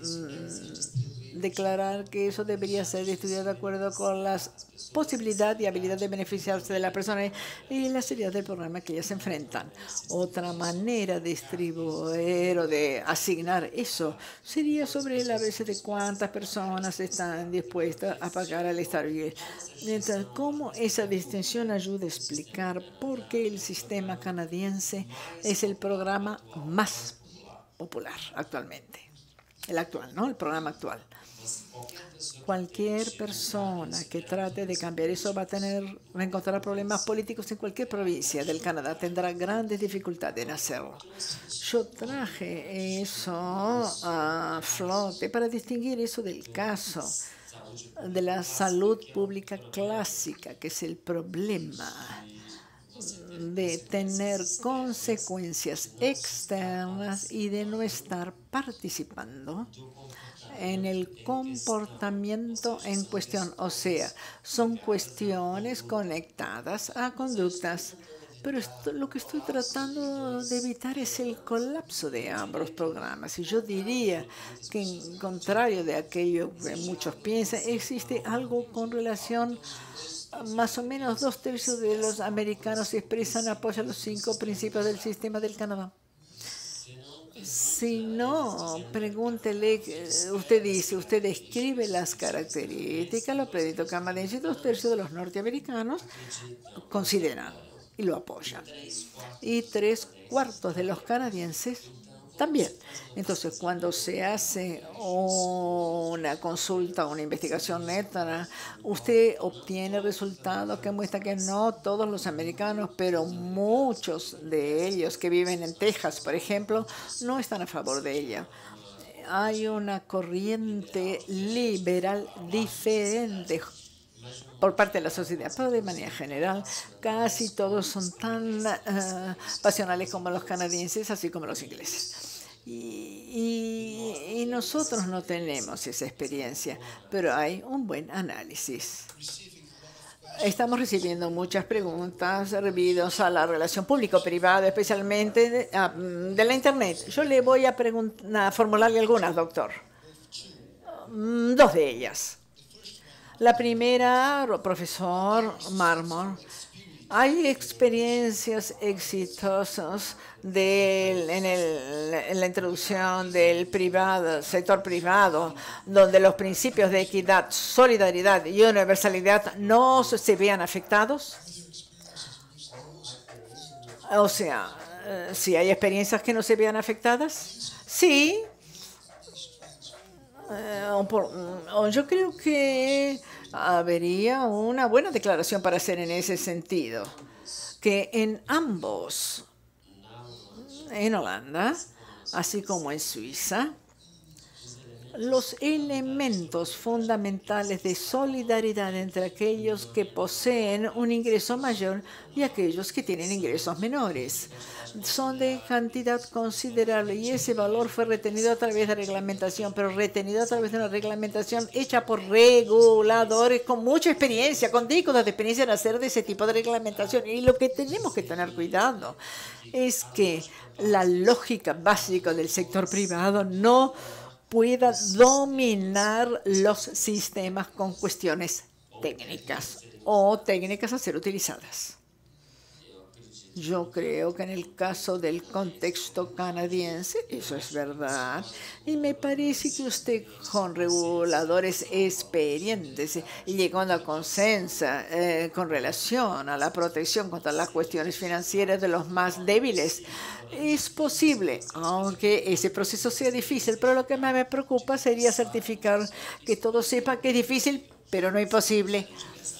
declarar que eso debería ser estudiado de acuerdo con las posibilidades y habilidades de beneficiarse de la persona y la seriedad del programa que ellas enfrentan. Otra manera de distribuir o de asignar eso sería sobre la base de cuántas personas están dispuestas a pagar al Estado. Entonces, ¿cómo esa distinción ayuda a explicar por qué el sistema canadiense es el programa más popular actualmente? El actual, ¿no? El programa actual. Cualquier persona que trate de cambiar eso va a encontrar problemas políticos en cualquier provincia del Canadá. Tendrá grandes dificultades en hacerlo. Yo traje eso a flote para distinguir eso del caso de la salud pública clásica, que es el problema de tener consecuencias externas y de no estar participando en el comportamiento en cuestión. O sea, son cuestiones conectadas a conductas. Pero lo que estoy tratando de evitar es el colapso de ambos programas. Y yo diría que, en contrario de aquello que muchos piensan, existe algo con relación más o menos 2/3 de los americanos expresan apoyo a los 5 principios del sistema del Canadá. Si no, pregúntele, usted describe las características, los proyectos canadienses, 2/3 de los norteamericanos consideran y lo apoyan. Y 3/4 de los canadienses también. Entonces, cuando se hace una consulta, una investigación neta, usted obtiene resultados que muestran que no todos los americanos, pero muchos de ellos que viven en Texas, por ejemplo, no están a favor de ella. Hay una corriente liberal diferente por parte de la sociedad, pero de manera general casi todos son tan pasionales como los canadienses, así como los ingleses. Y nosotros no tenemos esa experiencia, pero hay un buen análisis. Estamos recibiendo muchas preguntas debidas a la relación público-privada, especialmente de la Internet. Yo le voy a formularle algunas, doctor. 2 de ellas. La primera, profesor Marmor, hay experiencias exitosas en la introducción del sector privado, donde los principios de equidad, solidaridad y universalidad no se vean afectados. O sea, ¿sí hay experiencias que no se vean afectadas? Sí. Yo creo que habría una buena declaración para hacer en ese sentido, que en ambos, en Holanda, así como en Suiza, los elementos fundamentales de solidaridad entre aquellos que poseen un ingreso mayor y aquellos que tienen ingresos menores son de cantidad considerable, y ese valor fue retenido a través de reglamentación, pero retenido a través de una reglamentación hecha por reguladores con mucha experiencia, con décadas de experiencia en hacer de ese tipo de reglamentación. Y lo que tenemos que tener cuidado es que la lógica básica del sector privado no pueda dominar los sistemas con cuestiones técnicas o técnicas a ser utilizadas. Yo creo que en el caso del contexto canadiense, eso es verdad. Y me parece que usted, con reguladores experientes y llegando a consenso con relación a la protección contra las cuestiones financieras de los más débiles, es posible, aunque ese proceso sea difícil. Pero lo que más me preocupa sería certificar que todos sepan que es difícil, pero no imposible.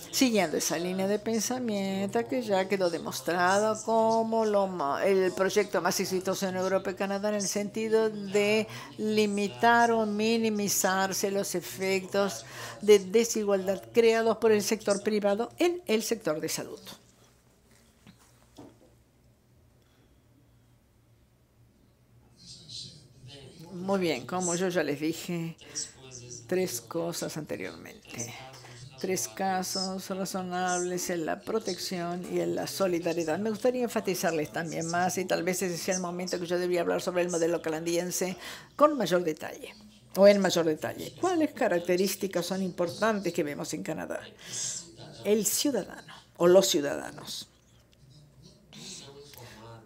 Siguiendo esa línea de pensamiento que ya quedó demostrado como el proyecto más exitoso en Europa y Canadá, en el sentido de limitar o minimizarse los efectos de desigualdad creados por el sector privado en el sector de salud. Muy bien, como yo ya les dije 3 cosas anteriormente. 3 casos razonables en la protección y en la solidaridad. Me gustaría enfatizarles también más, y tal vez ese sea el momento que yo debería hablar sobre el modelo canadiense con mayor detalle, o en mayor detalle. ¿Cuáles características son importantes que vemos en Canadá? El ciudadano o los ciudadanos.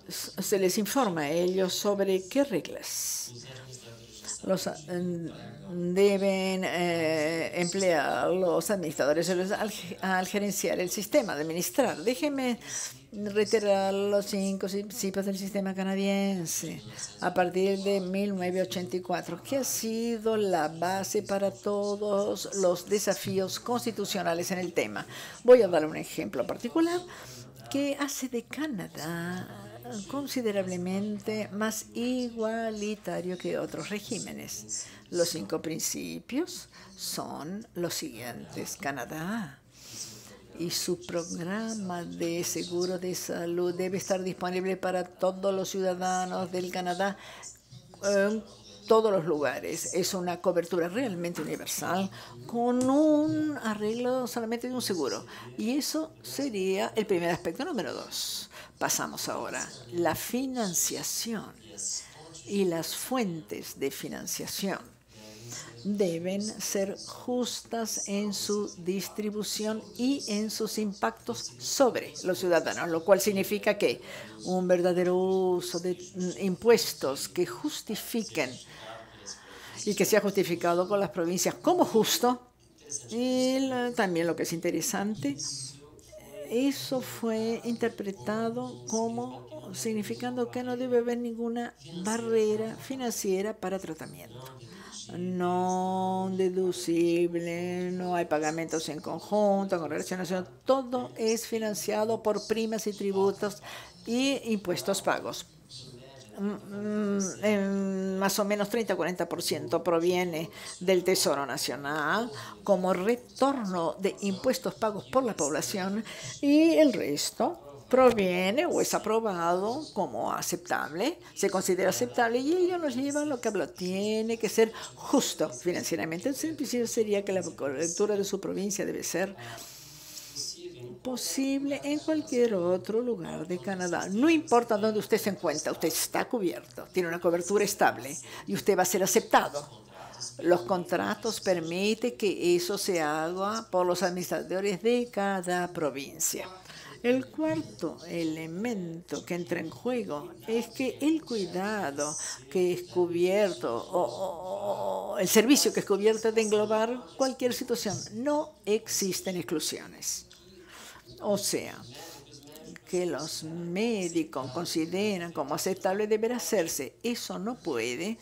Se les informa a ellos sobre qué reglas deben emplear los administradores al gerenciar el sistema, de administrar. Déjenme reiterar los 5 principios del sistema canadiense a partir de 1984, que ha sido la base para todos los desafíos constitucionales en el tema. Voy a dar un ejemplo particular que hace de Canadá considerablemente más igualitario que otros regímenes. Los 5 principios son los siguientes. Canadá y su programa de seguro de salud debe estar disponible para todos los ciudadanos del Canadá en todos los lugares. Es una cobertura realmente universal con un arreglo solamente de un seguro. Y eso sería el primer aspecto. Número 2. Pasamos ahora. La financiación y las fuentes de financiación. deben ser justas en su distribución y en sus impactos sobre los ciudadanos, lo cual significa que un verdadero uso de impuestos que justifiquen y que sea justificado por las provincias como justo. Y también lo que es interesante, eso fue interpretado como significando que no debe haber ninguna barrera financiera para tratamiento. No deducible, no hay pagamentos en conjunto, con relación nacional, todo es financiado por primas y tributos y impuestos pagos. Más o menos 30-40% proviene del Tesoro Nacional como retorno de impuestos pagos por la población y el resto proviene o es aprobado como aceptable, se considera aceptable y ello nos lleva a lo que hablo, tiene que ser justo financieramente. El principio sería que la cobertura de su provincia debe ser posible en cualquier otro lugar de Canadá. No importa dónde usted se encuentra, usted está cubierto, tiene una cobertura estable y usted va a ser aceptado. Los contratos permiten que eso se haga por los administradores de cada provincia. El cuarto elemento que entra en juego es que el cuidado que es cubierto o el servicio que es cubierto de englobar cualquier situación. No existen exclusiones. O sea, que los médicos consideran como aceptable deber hacerse. Eso no puede.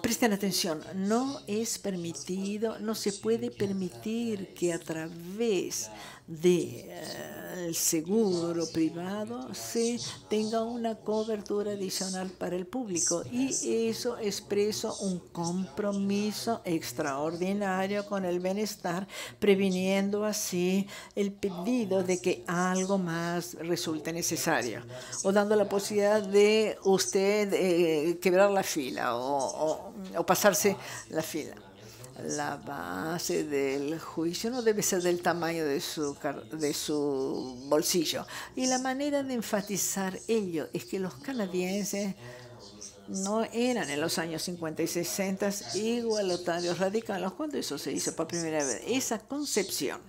Presten atención, no es permitido, no se puede permitir que a través del seguro privado se tenga una cobertura adicional para el público y eso expresa un compromiso extraordinario con el bienestar, previniendo así el pedido de que algo más resulte necesario o dando la posibilidad de usted quebrar la fila o pasarse la fila. La base del juicio no debe ser del tamaño de su bolsillo. Y la manera de enfatizar ello es que los canadienses no eran en los años 50 y 60 igualitarios radicales cuando eso se hizo por primera vez. Esa concepción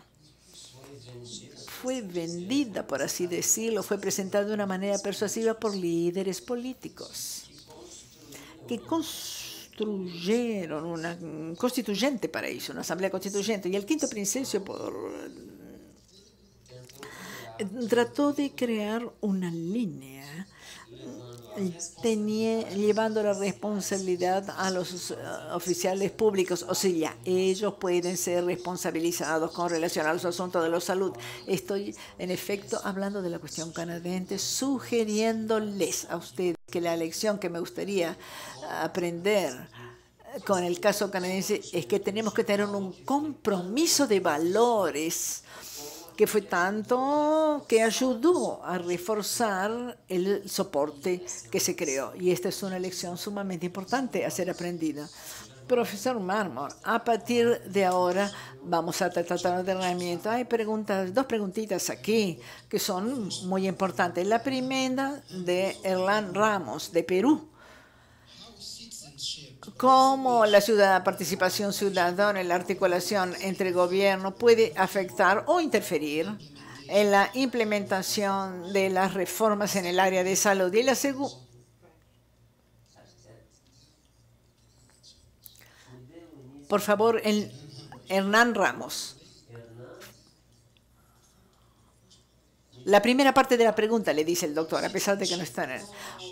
fue vendida, por así decirlo, fue presentada de una manera persuasiva por líderes políticos que construyeron una constituyente para eso, una asamblea constituyente. Y el quinto principio trató de crear una línea llevando la responsabilidad a los oficiales públicos, o sea, ellos pueden ser responsabilizados con relación a los asuntos de la salud. Estoy, en efecto, hablando de la cuestión canadiense, sugiriéndoles a ustedes que la lección que me gustaría aprender con el caso canadiense es que tenemos que tener un compromiso de valores que fue tanto que ayudó a reforzar el soporte que se creó. Y esta es una lección sumamente importante a ser aprendida. Profesor Marmor, a partir de ahora vamos a tratar de herramientas. Hay dos preguntitas aquí que son muy importantes. La primera de Erlan Ramos, de Perú. ¿Cómo la participación ciudadana en la articulación entre gobierno puede afectar o interferir en la implementación de las reformas en el área de salud? Y la segunda, por favor, Hernán Ramos. La primera parte de la pregunta, le dice el doctor, a pesar de que no está en él.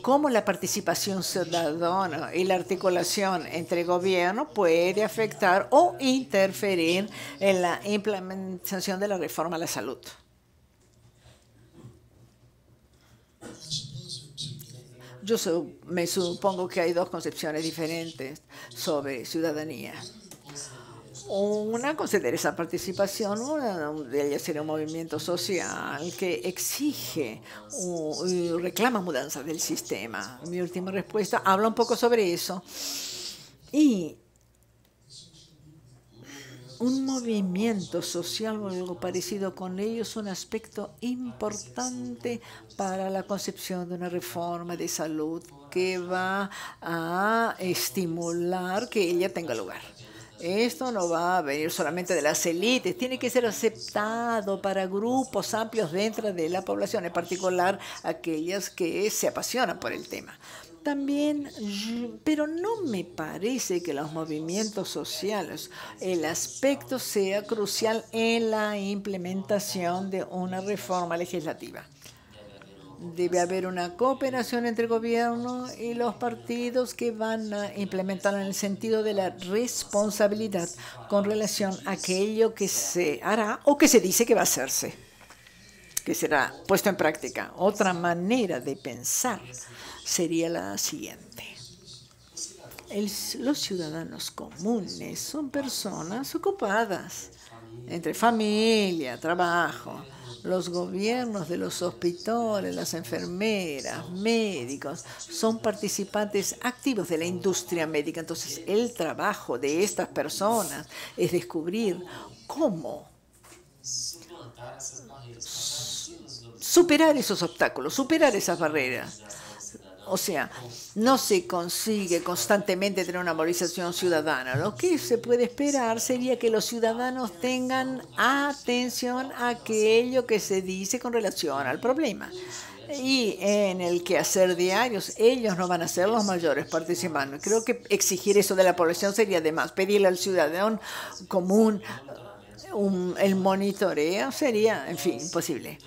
¿Cómo la participación ciudadana y la articulación entre gobierno puede afectar o interferir en la implementación de la reforma a la salud? Yo me supongo que hay dos concepciones diferentes sobre ciudadanía. Una considera esa participación, una de ellas sería un movimiento social que exige y reclama mudanza del sistema. Mi última respuesta habla un poco sobre eso. Y un movimiento social o algo parecido con ello es un aspecto importante para la concepción de una reforma de salud que va a estimular que ella tenga lugar. Esto no va a venir solamente de las élites, tiene que ser aceptado para grupos amplios dentro de la población, en particular aquellas que se apasionan por el tema. También, pero no me parece que los movimientos sociales, el aspecto sea crucial en la implementación de una reforma legislativa. Debe haber una cooperación entre el gobierno y los partidos que van a implementar en el sentido de la responsabilidad con relación a aquello que se hará o que se dice que va a hacerse, que será puesto en práctica. Otra manera de pensar sería la siguiente. Los ciudadanos comunes son personas ocupadas entre familia, trabajo. Los gobiernos de los hospitales, las enfermeras, médicos, son participantes activos de la industria médica. Entonces, el trabajo de estas personas es descubrir cómo superar esos obstáculos, superar esas barreras. O sea, no se consigue constantemente tener una movilización ciudadana. Lo que se puede esperar sería que los ciudadanos tengan atención a aquello que se dice con relación al problema. Y en el quehacer diarios, ellos no van a ser los mayores participantes. Creo que exigir eso de la población sería de más. Pedirle al ciudadano común el monitoreo sería, en fin, imposible.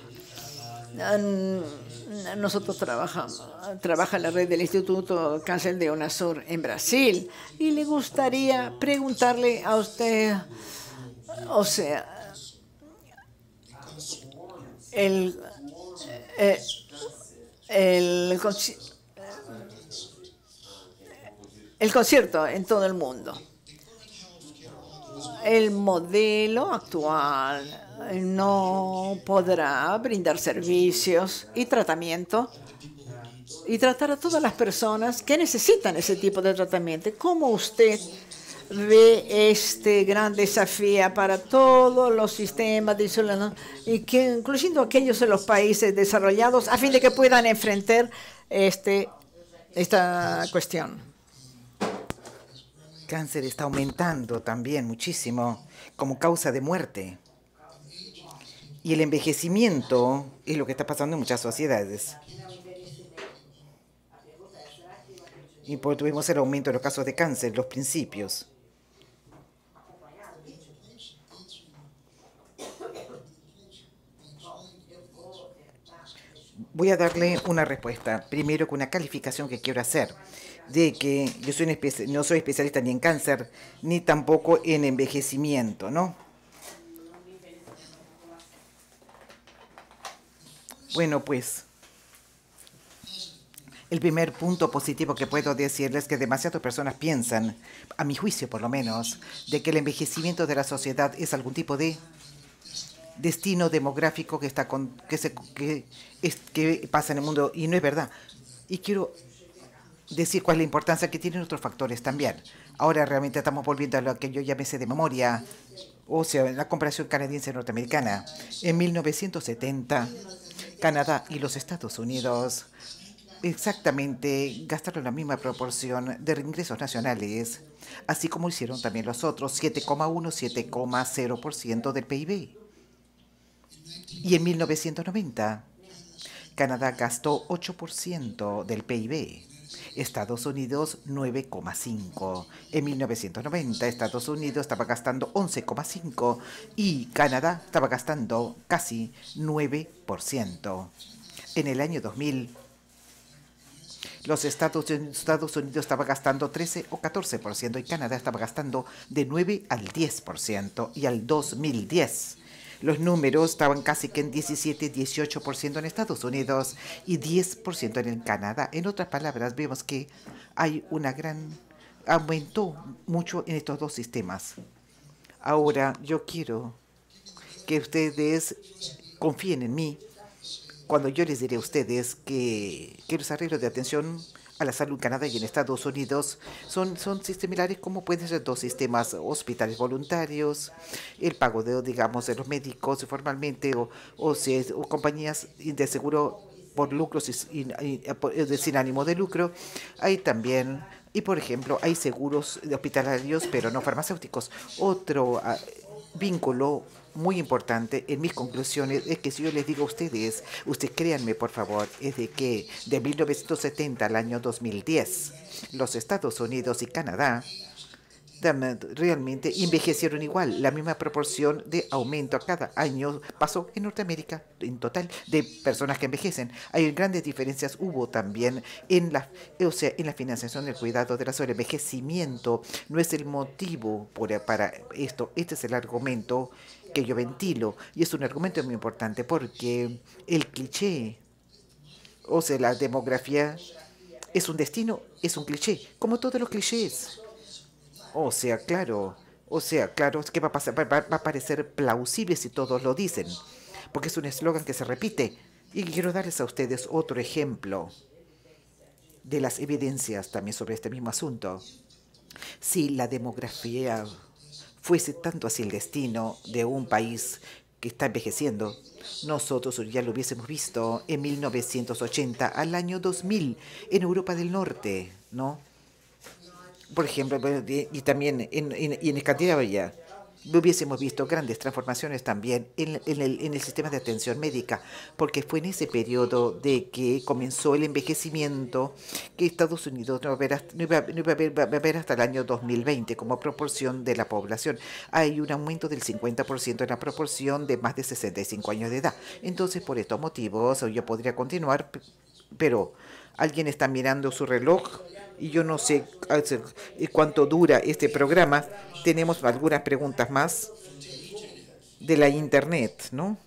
Nosotros trabaja la red del Instituto Cáncer de UNASUR en Brasil y le gustaría preguntarle a usted, o sea, el concierto en todo el mundo. El modelo actual no podrá brindar servicios y tratamiento y tratar a todas las personas que necesitan ese tipo de tratamiento. ¿Cómo usted ve este gran desafío para todos los sistemas de salud, y que incluyendo aquellos en los países desarrollados, a fin de que puedan enfrentar esta cuestión? Cáncer está aumentando también muchísimo como causa de muerte. Y el envejecimiento es lo que está pasando en muchas sociedades. Y por tuvimos el aumento de los casos de cáncer, los principios. Voy a darle una respuesta, primero con una calificación que quiero hacer, de que yo no soy especialista ni en cáncer, ni tampoco en envejecimiento, ¿no? Bueno, pues, el primer punto positivo que puedo decirles es que demasiadas personas piensan, a mi juicio por lo menos, de que el envejecimiento de la sociedad es algún tipo de destino demográfico que pasa en el mundo, y no es verdad. Y quiero decir cuál es la importancia que tienen otros factores también. Ahora realmente estamos volviendo a lo que yo llamé de memoria, o sea, la comparación canadiense-norteamericana. En 1970, Canadá y los Estados Unidos exactamente gastaron la misma proporción de ingresos nacionales, así como hicieron también los otros, 7,1, 7,0% del PIB. Y en 1990, Canadá gastó 8% del PIB. Estados Unidos 9,5. En 1990 Estados Unidos estaba gastando 11,5 y Canadá estaba gastando casi 9%. En el año 2000 los Estados Unidos estaba gastando 13 o 14% y Canadá estaba gastando de 9 al 10%. Y al 2010 los números estaban casi que en 17, 18% en Estados Unidos y 10% en Canadá. En otras palabras, vemos que hay una aumentó mucho en estos dos sistemas. Ahora, yo quiero que ustedes confíen en mí cuando yo les diré a ustedes que los arreglos de atención a la salud en Canadá y en Estados Unidos son similares, como pueden ser dos sistemas hospitales voluntarios, el pago de, digamos, de los médicos formalmente o compañías de seguro por lucros sin ánimo de lucro. Hay también, y por ejemplo, hay seguros hospitalarios, pero no farmacéuticos. Otro vínculo muy importante en mis conclusiones es que si yo les digo a ustedes, créanme por favor, es de que de 1970 al año 2010, los Estados Unidos y Canadá realmente envejecieron igual. La misma proporción de aumento a cada año pasó en Norteamérica, en total, de personas que envejecen. Hay grandes diferencias, hubo también en en la financiación del cuidado de la salud. El envejecimiento no es el motivo para esto. Este es el argumento que yo ventilo, y es un argumento muy importante porque el cliché, la demografía, es un destino, es un cliché, como todos los clichés. Claro, es que va a parecer plausible si todos lo dicen, porque es un eslogan que se repite. Y quiero darles a ustedes otro ejemplo de las evidencias también sobre este mismo asunto. Si la demografía fuese tanto así el destino de un país que está envejeciendo, nosotros ya lo hubiésemos visto en 1980 al año 2000 en Europa del Norte, ¿no? Por ejemplo, y también en Escandinavia hubiésemos visto grandes transformaciones también en el sistema de atención médica, porque fue en ese periodo de que comenzó el envejecimiento que Estados Unidos no iba a ver hasta el año 2020 como proporción de la población. Hay un aumento del 50% en la proporción de más de 65 años de edad. Entonces, por estos motivos, yo podría continuar, pero alguien está mirando su reloj y yo no sé cuánto dura este programa. Tenemos algunas preguntas más de la Internet, ¿no?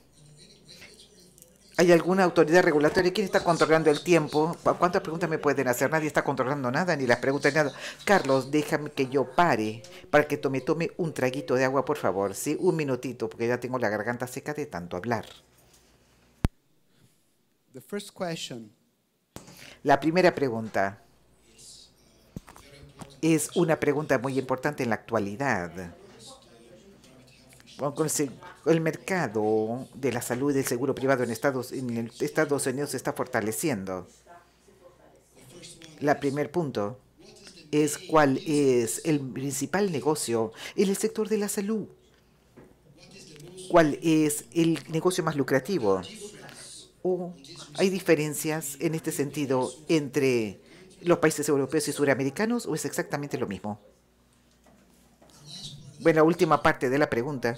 ¿Hay alguna autoridad regulatoria? ¿Quién está controlando el tiempo? ¿Cuántas preguntas me pueden hacer? Nadie está controlando nada, ni las preguntas, ni nada. Carlos, déjame que yo pare para que tome un traguito de agua, por favor. Sí, un minutito, porque ya tengo la garganta seca de tanto hablar. La primera pregunta es una pregunta muy importante en la actualidad. El mercado de la salud y del seguro privado en Estados Unidos se está fortaleciendo. El primer punto es cuál es el principal negocio en el sector de la salud. ¿Cuál es el negocio más lucrativo? ¿O hay diferencias en este sentido entre los países europeos y suramericanos, o es exactamente lo mismo? Bueno, la última parte de la pregunta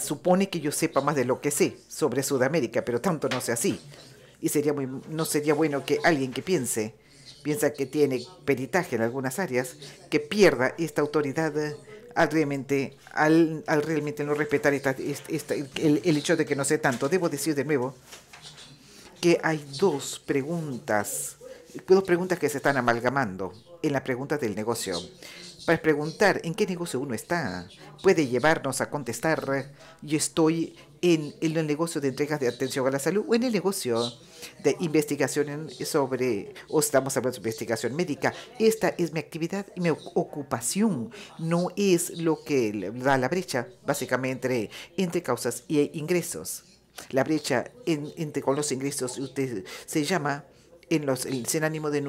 supone que yo sepa más de lo que sé sobre Sudamérica, pero tanto no sea así. Y no sería bueno que alguien que piensa que tiene peritaje en algunas áreas, que pierda esta autoridad al realmente no respetar el hecho de que no sé tanto. Debo decir de nuevo que hay dos preguntas que se están amalgamando en la pregunta del negocio. Para preguntar en qué negocio uno está, puede llevarnos a contestar: yo estoy en el negocio de entregas de atención a la salud, o en el negocio de investigación o estamos hablando de investigación médica. Esta es mi actividad y mi ocupación. No es lo que da la brecha, básicamente, entre causas e ingresos. La brecha con los ingresos se llama sin ánimo de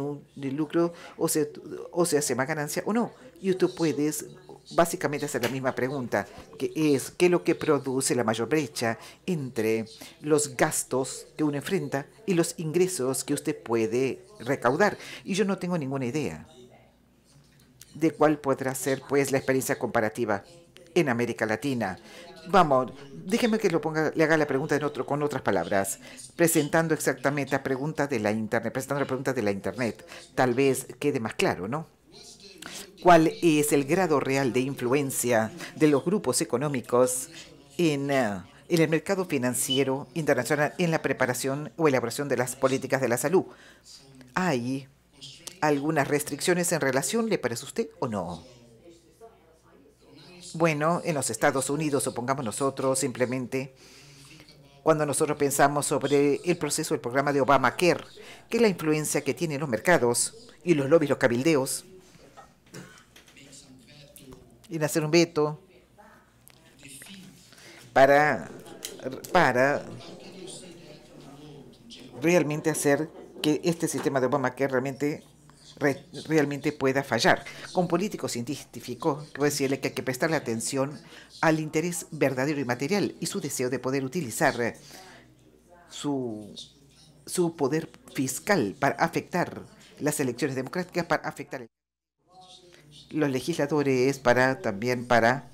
lucro, o se hace más ganancia o no. Y tú puedes básicamente hacer la misma pregunta, que es: ¿qué es lo que produce la mayor brecha entre los gastos que uno enfrenta y los ingresos que usted puede recaudar? Y yo no tengo ninguna idea de cuál podrá ser, pues, la experiencia comparativa en América Latina. Vamos, déjeme que le haga la pregunta con otras palabras, presentando exactamente la pregunta de la Internet. Tal vez quede más claro, ¿no? ¿Cuál es el grado real de influencia de los grupos económicos en el mercado financiero internacional en la preparación o elaboración de las políticas de la salud? ¿Hay algunas restricciones en relación, le parece a usted, o no? Bueno, en los Estados Unidos, supongamos nosotros, simplemente cuando nosotros pensamos sobre el proceso del programa de Obamacare, que es la influencia que tienen los mercados y los lobbies, los cabildeos, en hacer un veto para realmente hacer que este sistema de Obamacare realmente pueda fallar. Con político científico, quiero decirle que hay que prestarle atención al interés verdadero y material y su deseo de poder utilizar su poder fiscal para afectar las elecciones democráticas, para afectar los legisladores, también para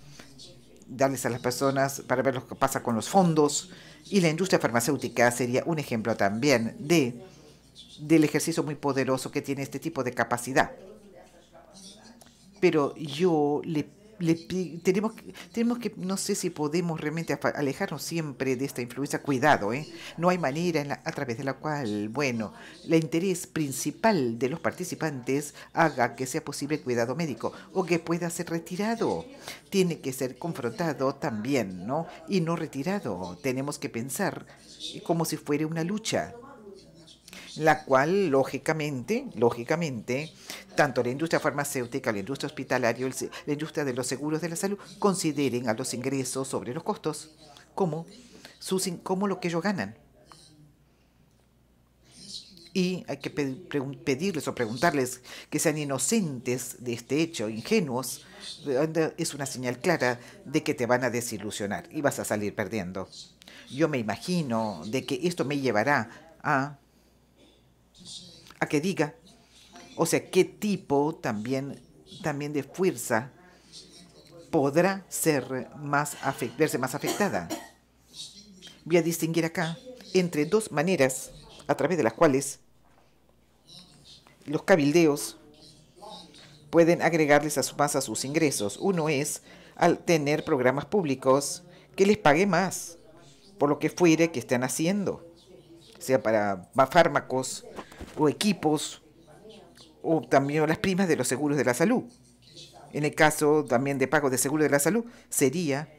darles a las personas, para ver lo que pasa con los fondos. Y la industria farmacéutica sería un ejemplo también del ejercicio muy poderoso que tiene este tipo de capacidad. Pero tenemos que, no sé si podemos realmente alejarnos siempre de esta influencia. Cuidado, ¿eh? No hay manera a través de la cual, bueno, el interés principal de los participantes haga que sea posible el cuidado médico o que pueda ser retirado. Tiene que ser confrontado también, ¿no? Y no retirado. Tenemos que pensar como si fuera una lucha, la cual, lógicamente, tanto la industria farmacéutica, la industria hospitalaria, la industria de los seguros de la salud, consideren a los ingresos sobre los costos como lo que ellos ganan. Y hay que pedirles o preguntarles que sean inocentes de este hecho, ingenuos. Es una señal clara de que te van a desilusionar y vas a salir perdiendo. Yo me imagino de que esto me llevará a que diga, o sea, qué tipo también de fuerza podrá verse más afectada. Voy a distinguir acá entre dos maneras a través de las cuales los cabildeos pueden agregarles más a sus ingresos. Uno es al tener programas públicos que les pague más por lo que fuere que estén haciendo, sea para fármacos o equipos, o también las primas de los seguros de la salud. En el caso también de pago de seguro de la salud, sería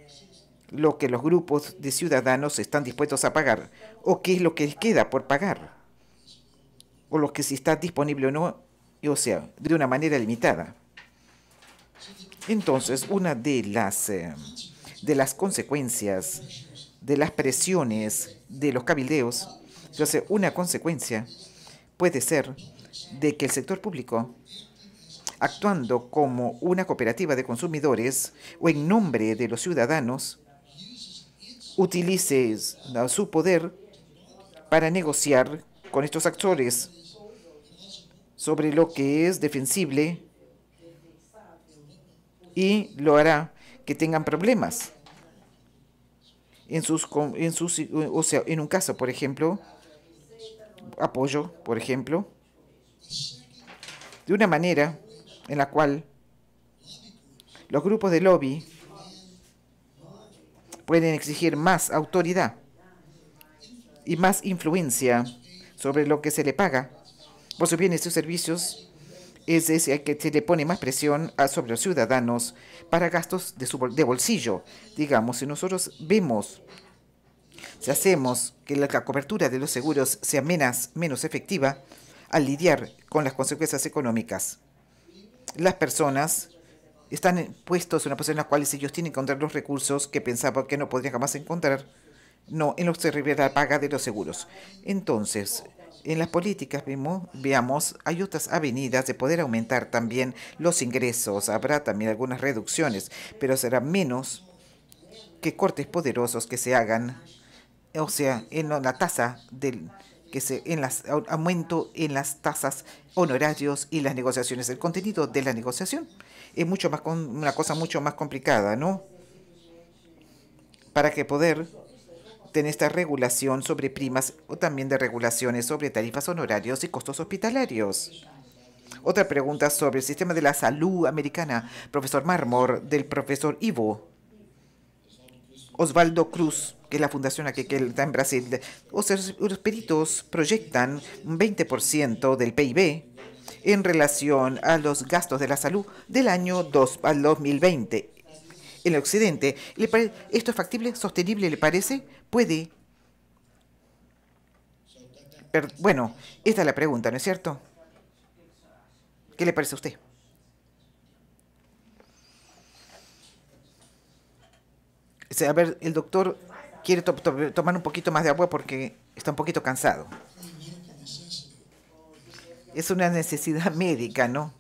lo que los grupos de ciudadanos están dispuestos a pagar, o qué es lo que les queda por pagar, o lo que si está disponible o no, o sea, de una manera limitada. Entonces, una de las consecuencias de las presiones de los cabildeos, entonces una consecuencia puede ser de que el sector público, actuando como una cooperativa de consumidores o en nombre de los ciudadanos, utilice su poder para negociar con estos actores sobre lo que es defensible y lo hará que tengan problemas. O sea, en un caso, por ejemplo, apoyo, por ejemplo, de una manera en la cual los grupos de lobby pueden exigir más autoridad y más influencia sobre lo que se le paga por sus bienes y sus servicios, es decir, que se le pone más presión sobre los ciudadanos para gastos de bolsillo. Digamos, si nosotros vemos, si hacemos que la cobertura de los seguros sea menos efectiva al lidiar con las consecuencias económicas, las personas están puestos en una posición en la cual ellos tienen que encontrar los recursos que pensaban que no podrían jamás encontrar, no en lo que se refiere a la paga de los seguros. Entonces, en las políticas veamos, hay otras avenidas de poder aumentar también los ingresos. Habrá también algunas reducciones, pero será menos que cortes poderosos que se hagan, o sea, en la tasa aumento en las tasas, honorarios y las negociaciones. El contenido de la negociación es una cosa mucho más complicada, ¿no? Para que poder tener esta regulación sobre primas o también de regulaciones sobre tarifas, honorarios y costos hospitalarios. Otra pregunta sobre el sistema de la salud americana, profesor Marmor, del profesor Ivo. Osvaldo Cruz, que es la fundación aquí que está en Brasil. O sea, los peritos proyectan un 20% del PIB en relación a los gastos de la salud del año al 2020. En el occidente, ¿esto es factible, sostenible, le parece? ¿Puede Bueno, esta es la pregunta, ¿no es cierto? ¿Qué le parece a usted? A ver, el doctor quiere tomar un poquito más de agua porque está un poquito cansado. Es una necesidad médica, ¿no?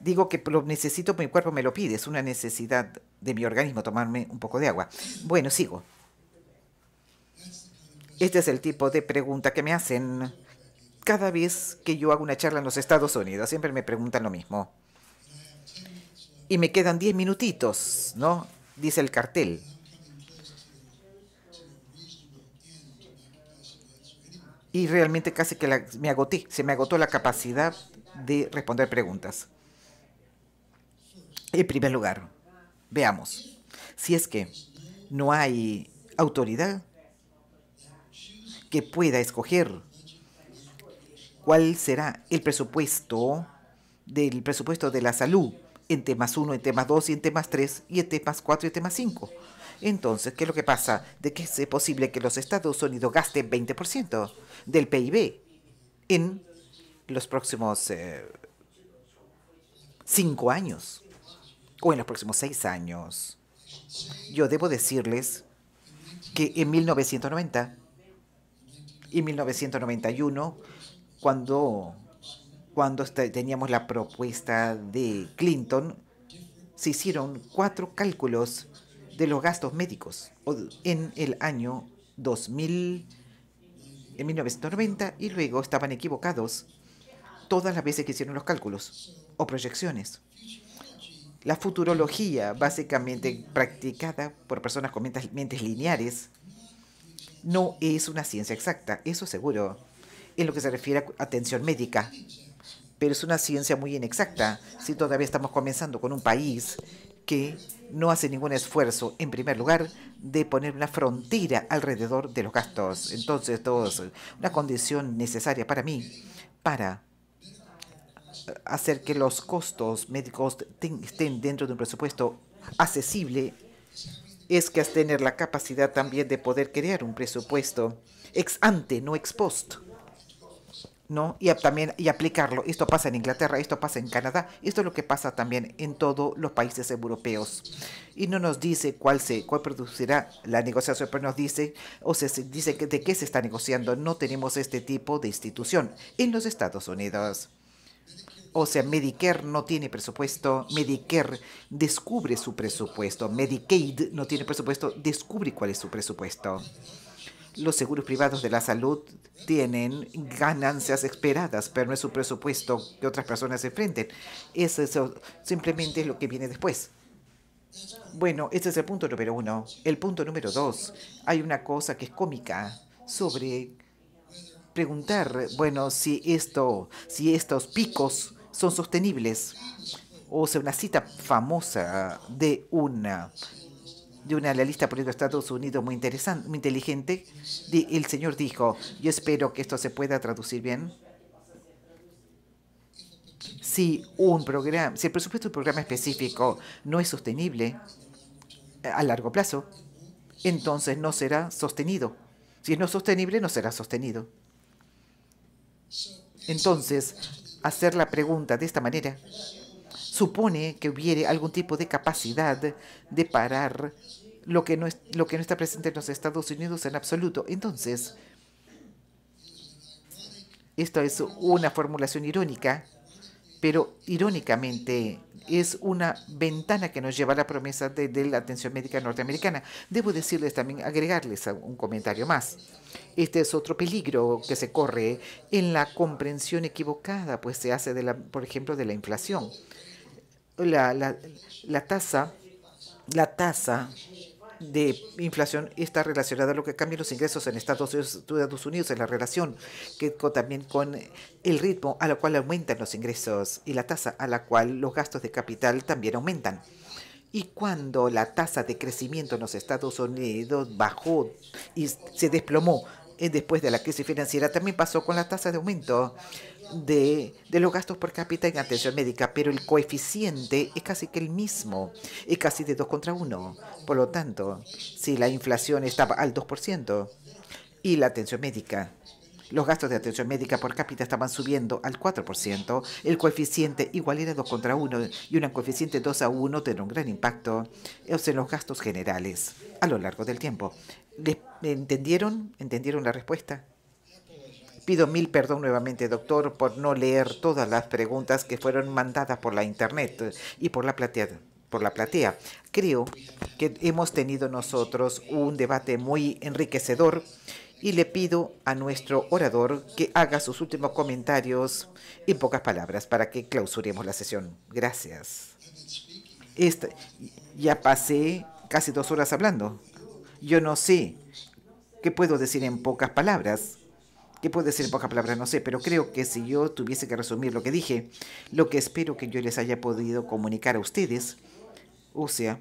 Digo que lo necesito, mi cuerpo me lo pide, es una necesidad de mi organismo tomarme un poco de agua. Bueno, sigo. Este es el tipo de pregunta que me hacen cada vez que yo hago una charla en los Estados Unidos. Siempre me preguntan lo mismo. Y me quedan 10 minutitos, ¿no? Dice el cartel. Y realmente casi que me agoté, se me agotó la capacidad de responder preguntas. En primer lugar, veamos, si es que no hay autoridad que pueda escoger cuál será el presupuesto de la salud en temas 1, en temas 2 y en temas 3 y en temas 4 y en temas 5. Entonces, ¿qué es lo que pasa? ¿De que es posible que los Estados Unidos gasten 20% del PIB en los próximos 5 años o en los próximos 6 años? Yo debo decirles que en 1990 y 1991, cuando teníamos la propuesta de Clinton, se hicieron 4 cálculos de los gastos médicos en el año 2000, en 1990, y luego estaban equivocados todas las veces que hicieron los cálculos o proyecciones. La futurología, básicamente practicada por personas con mentes lineares, no es una ciencia exacta, eso seguro, en lo que se refiere a atención médica, pero es una ciencia muy inexacta si todavía estamos comenzando con un país que no hace ningún esfuerzo, en primer lugar, de poner una frontera alrededor de los gastos. Entonces, todo es una condición necesaria para mí para hacer que los costos médicos estén dentro de un presupuesto accesible, es que es tener la capacidad también de poder crear un presupuesto ex ante, no ex post, ¿no? Y también aplicarlo. Esto pasa en Inglaterra, esto pasa en Canadá, esto es lo que pasa también en todos los países europeos. Y no nos dice cuál producirá la negociación, pero nos dice, o se dice de qué se está negociando. No tenemos este tipo de institución en los Estados Unidos. O sea, Medicare no tiene presupuesto, Medicare descubre su presupuesto, Medicaid no tiene presupuesto, descubre cuál es su presupuesto. Los seguros privados de la salud tienen ganancias esperadas, pero no es su presupuesto que otras personas enfrenten. Eso simplemente es lo que viene después. Bueno, ese es el punto número 1. El punto número 2, hay una cosa que es cómica sobre preguntar, bueno, si estos picos son sostenibles. O sea, una cita famosa de una analista política de Estados Unidos muy interesante, muy inteligente. El señor dijo, yo espero que esto se pueda traducir bien. Si el presupuesto de un programa específico no es sostenible a largo plazo, entonces no será sostenido. Si no es sostenible, no será sostenido. Entonces, hacer la pregunta de esta manera supone que hubiera algún tipo de capacidad de parar lo que no está presente en los Estados Unidos en absoluto. Entonces, esto es una formulación irónica, pero irónicamente es una ventana que nos lleva a la promesa de la atención médica norteamericana. Debo decirles también, agregarles un comentario más. Este es otro peligro que se corre en la comprensión equivocada, pues se hace, por ejemplo, de la inflación. La tasa de inflación está relacionada a lo que cambian los ingresos en Estados Unidos, en la relación también con el ritmo a lo cual aumentan los ingresos y la tasa a la cual los gastos de capital también aumentan. Y cuando la tasa de crecimiento en los Estados Unidos bajó y se desplomó después de la crisis financiera, también pasó con la tasa de aumento de los gastos por cápita en atención médica, pero el coeficiente es casi que el mismo, es casi de 2 contra 1. Por lo tanto, si la inflación estaba al 2% y la atención médica Los gastos de atención médica por cápita estaban subiendo al 4%. El coeficiente igual era 2 contra 1 y un coeficiente 2 a 1 tendrá un gran impacto en los gastos generales a lo largo del tiempo. ¿Entendieron? ¿Entendieron la respuesta? Pido mil perdón nuevamente, doctor, por no leer todas las preguntas que fueron mandadas por la internet y por la platea. Creo que hemos tenido nosotros un debate muy enriquecedor y le pido a nuestro orador que haga sus últimos comentarios en pocas palabras para que clausuremos la sesión. Gracias. Ya pasé casi 2 horas hablando. Yo no sé qué puedo decir en pocas palabras. ¿Qué puedo decir en pocas palabras? No sé, pero creo que si yo tuviese que resumir lo que dije, lo que espero que yo les haya podido comunicar a ustedes, o sea,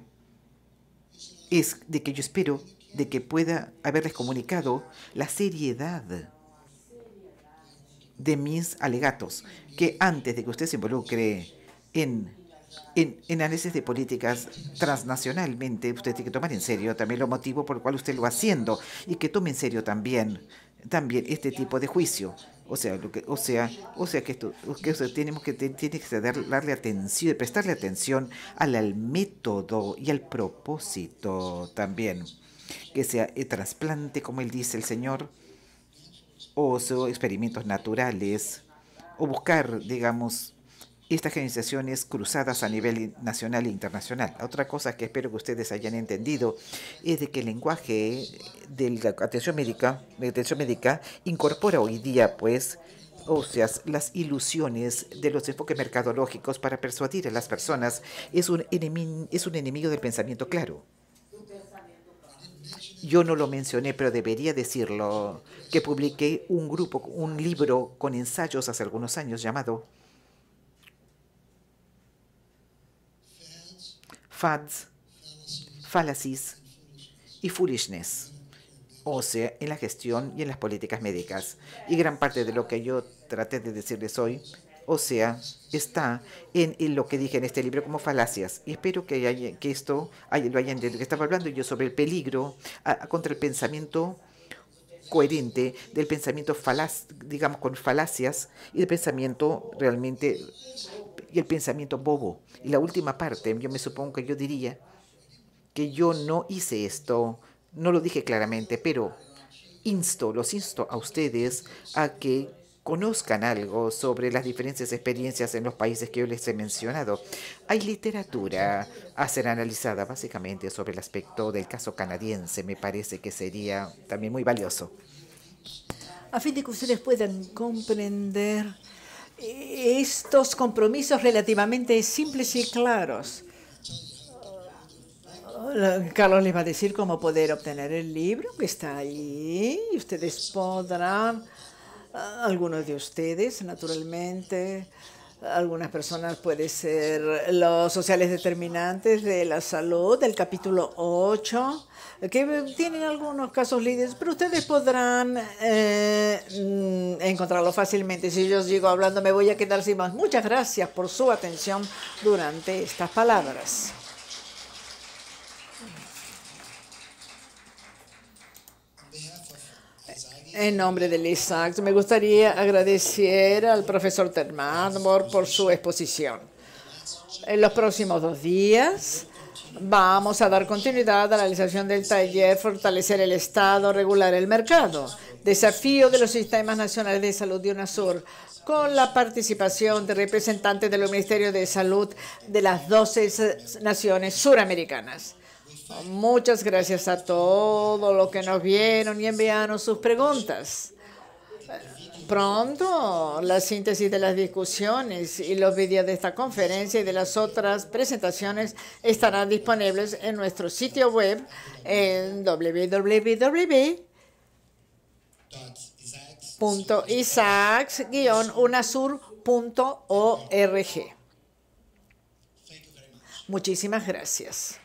es de que yo espero de que pueda haberles comunicado la seriedad de mis alegatos, que antes de que usted se involucre en análisis de políticas transnacionalmente, usted tiene que tomar en serio también lo motivo por el cual usted lo va haciendo y que tome en serio también este tipo de juicio. Tenemos que darle atención, prestarle atención al método y al propósito también, que sea el trasplante, como él dice el Señor, o experimentos naturales, o buscar, digamos, estas organizaciones cruzadas a nivel nacional e internacional. Otra cosa que espero que ustedes hayan entendido es de que el lenguaje de la atención médica incorpora hoy día, pues, o sea, las ilusiones de los enfoques mercadológicos para persuadir a las personas. Es un enemigo del pensamiento claro. Yo no lo mencioné, pero debería decirlo, que publiqué un libro con ensayos hace algunos años llamado Fads, Fallacies y Foolishness, o sea, en la gestión y en las políticas médicas. Y gran parte de lo que yo traté de decirles hoy, o sea, está en lo que dije en este libro como falacias. Y espero que esto lo hayan entendido. Estaba hablando yo sobre el peligro contra el pensamiento coherente, del pensamiento falaz, digamos, con falacias, y del pensamiento realmente, y el pensamiento bobo. Y la última parte, yo me supongo que yo diría que yo no hice esto, no lo dije claramente, pero los insto a ustedes a que conozcan algo sobre las diferentes experiencias en los países que yo les he mencionado. Hay literatura a ser analizada básicamente sobre el aspecto del caso canadiense. Me parece que sería también muy valioso. A fin de que ustedes puedan comprender estos compromisos relativamente simples y claros. Carlos les va a decir cómo poder obtener el libro que está ahí y ustedes podrán, algunos de ustedes, naturalmente, algunas personas pueden ser los sociales determinantes de la salud, del capítulo 8, que tienen algunos casos líderes, pero ustedes podrán encontrarlo fácilmente. Si yo sigo hablando, me voy a quedar sin más. Muchas gracias por su atención durante estas palabras. En nombre del ISAC, me gustaría agradecer al profesor Termanmore por su exposición. En los próximos 2 días vamos a dar continuidad a la realización del taller Fortalecer el Estado, regular el mercado, desafío de los sistemas nacionales de salud de UNASUR, con la participación de representantes de los Ministerios de Salud de las 12 naciones suramericanas. Muchas gracias a todos los que nos vieron y enviaron sus preguntas. Pronto, la síntesis de las discusiones y los vídeos de esta conferencia y de las otras presentaciones estarán disponibles en nuestro sitio web en www.isaacs-unasur.org. Muchísimas gracias.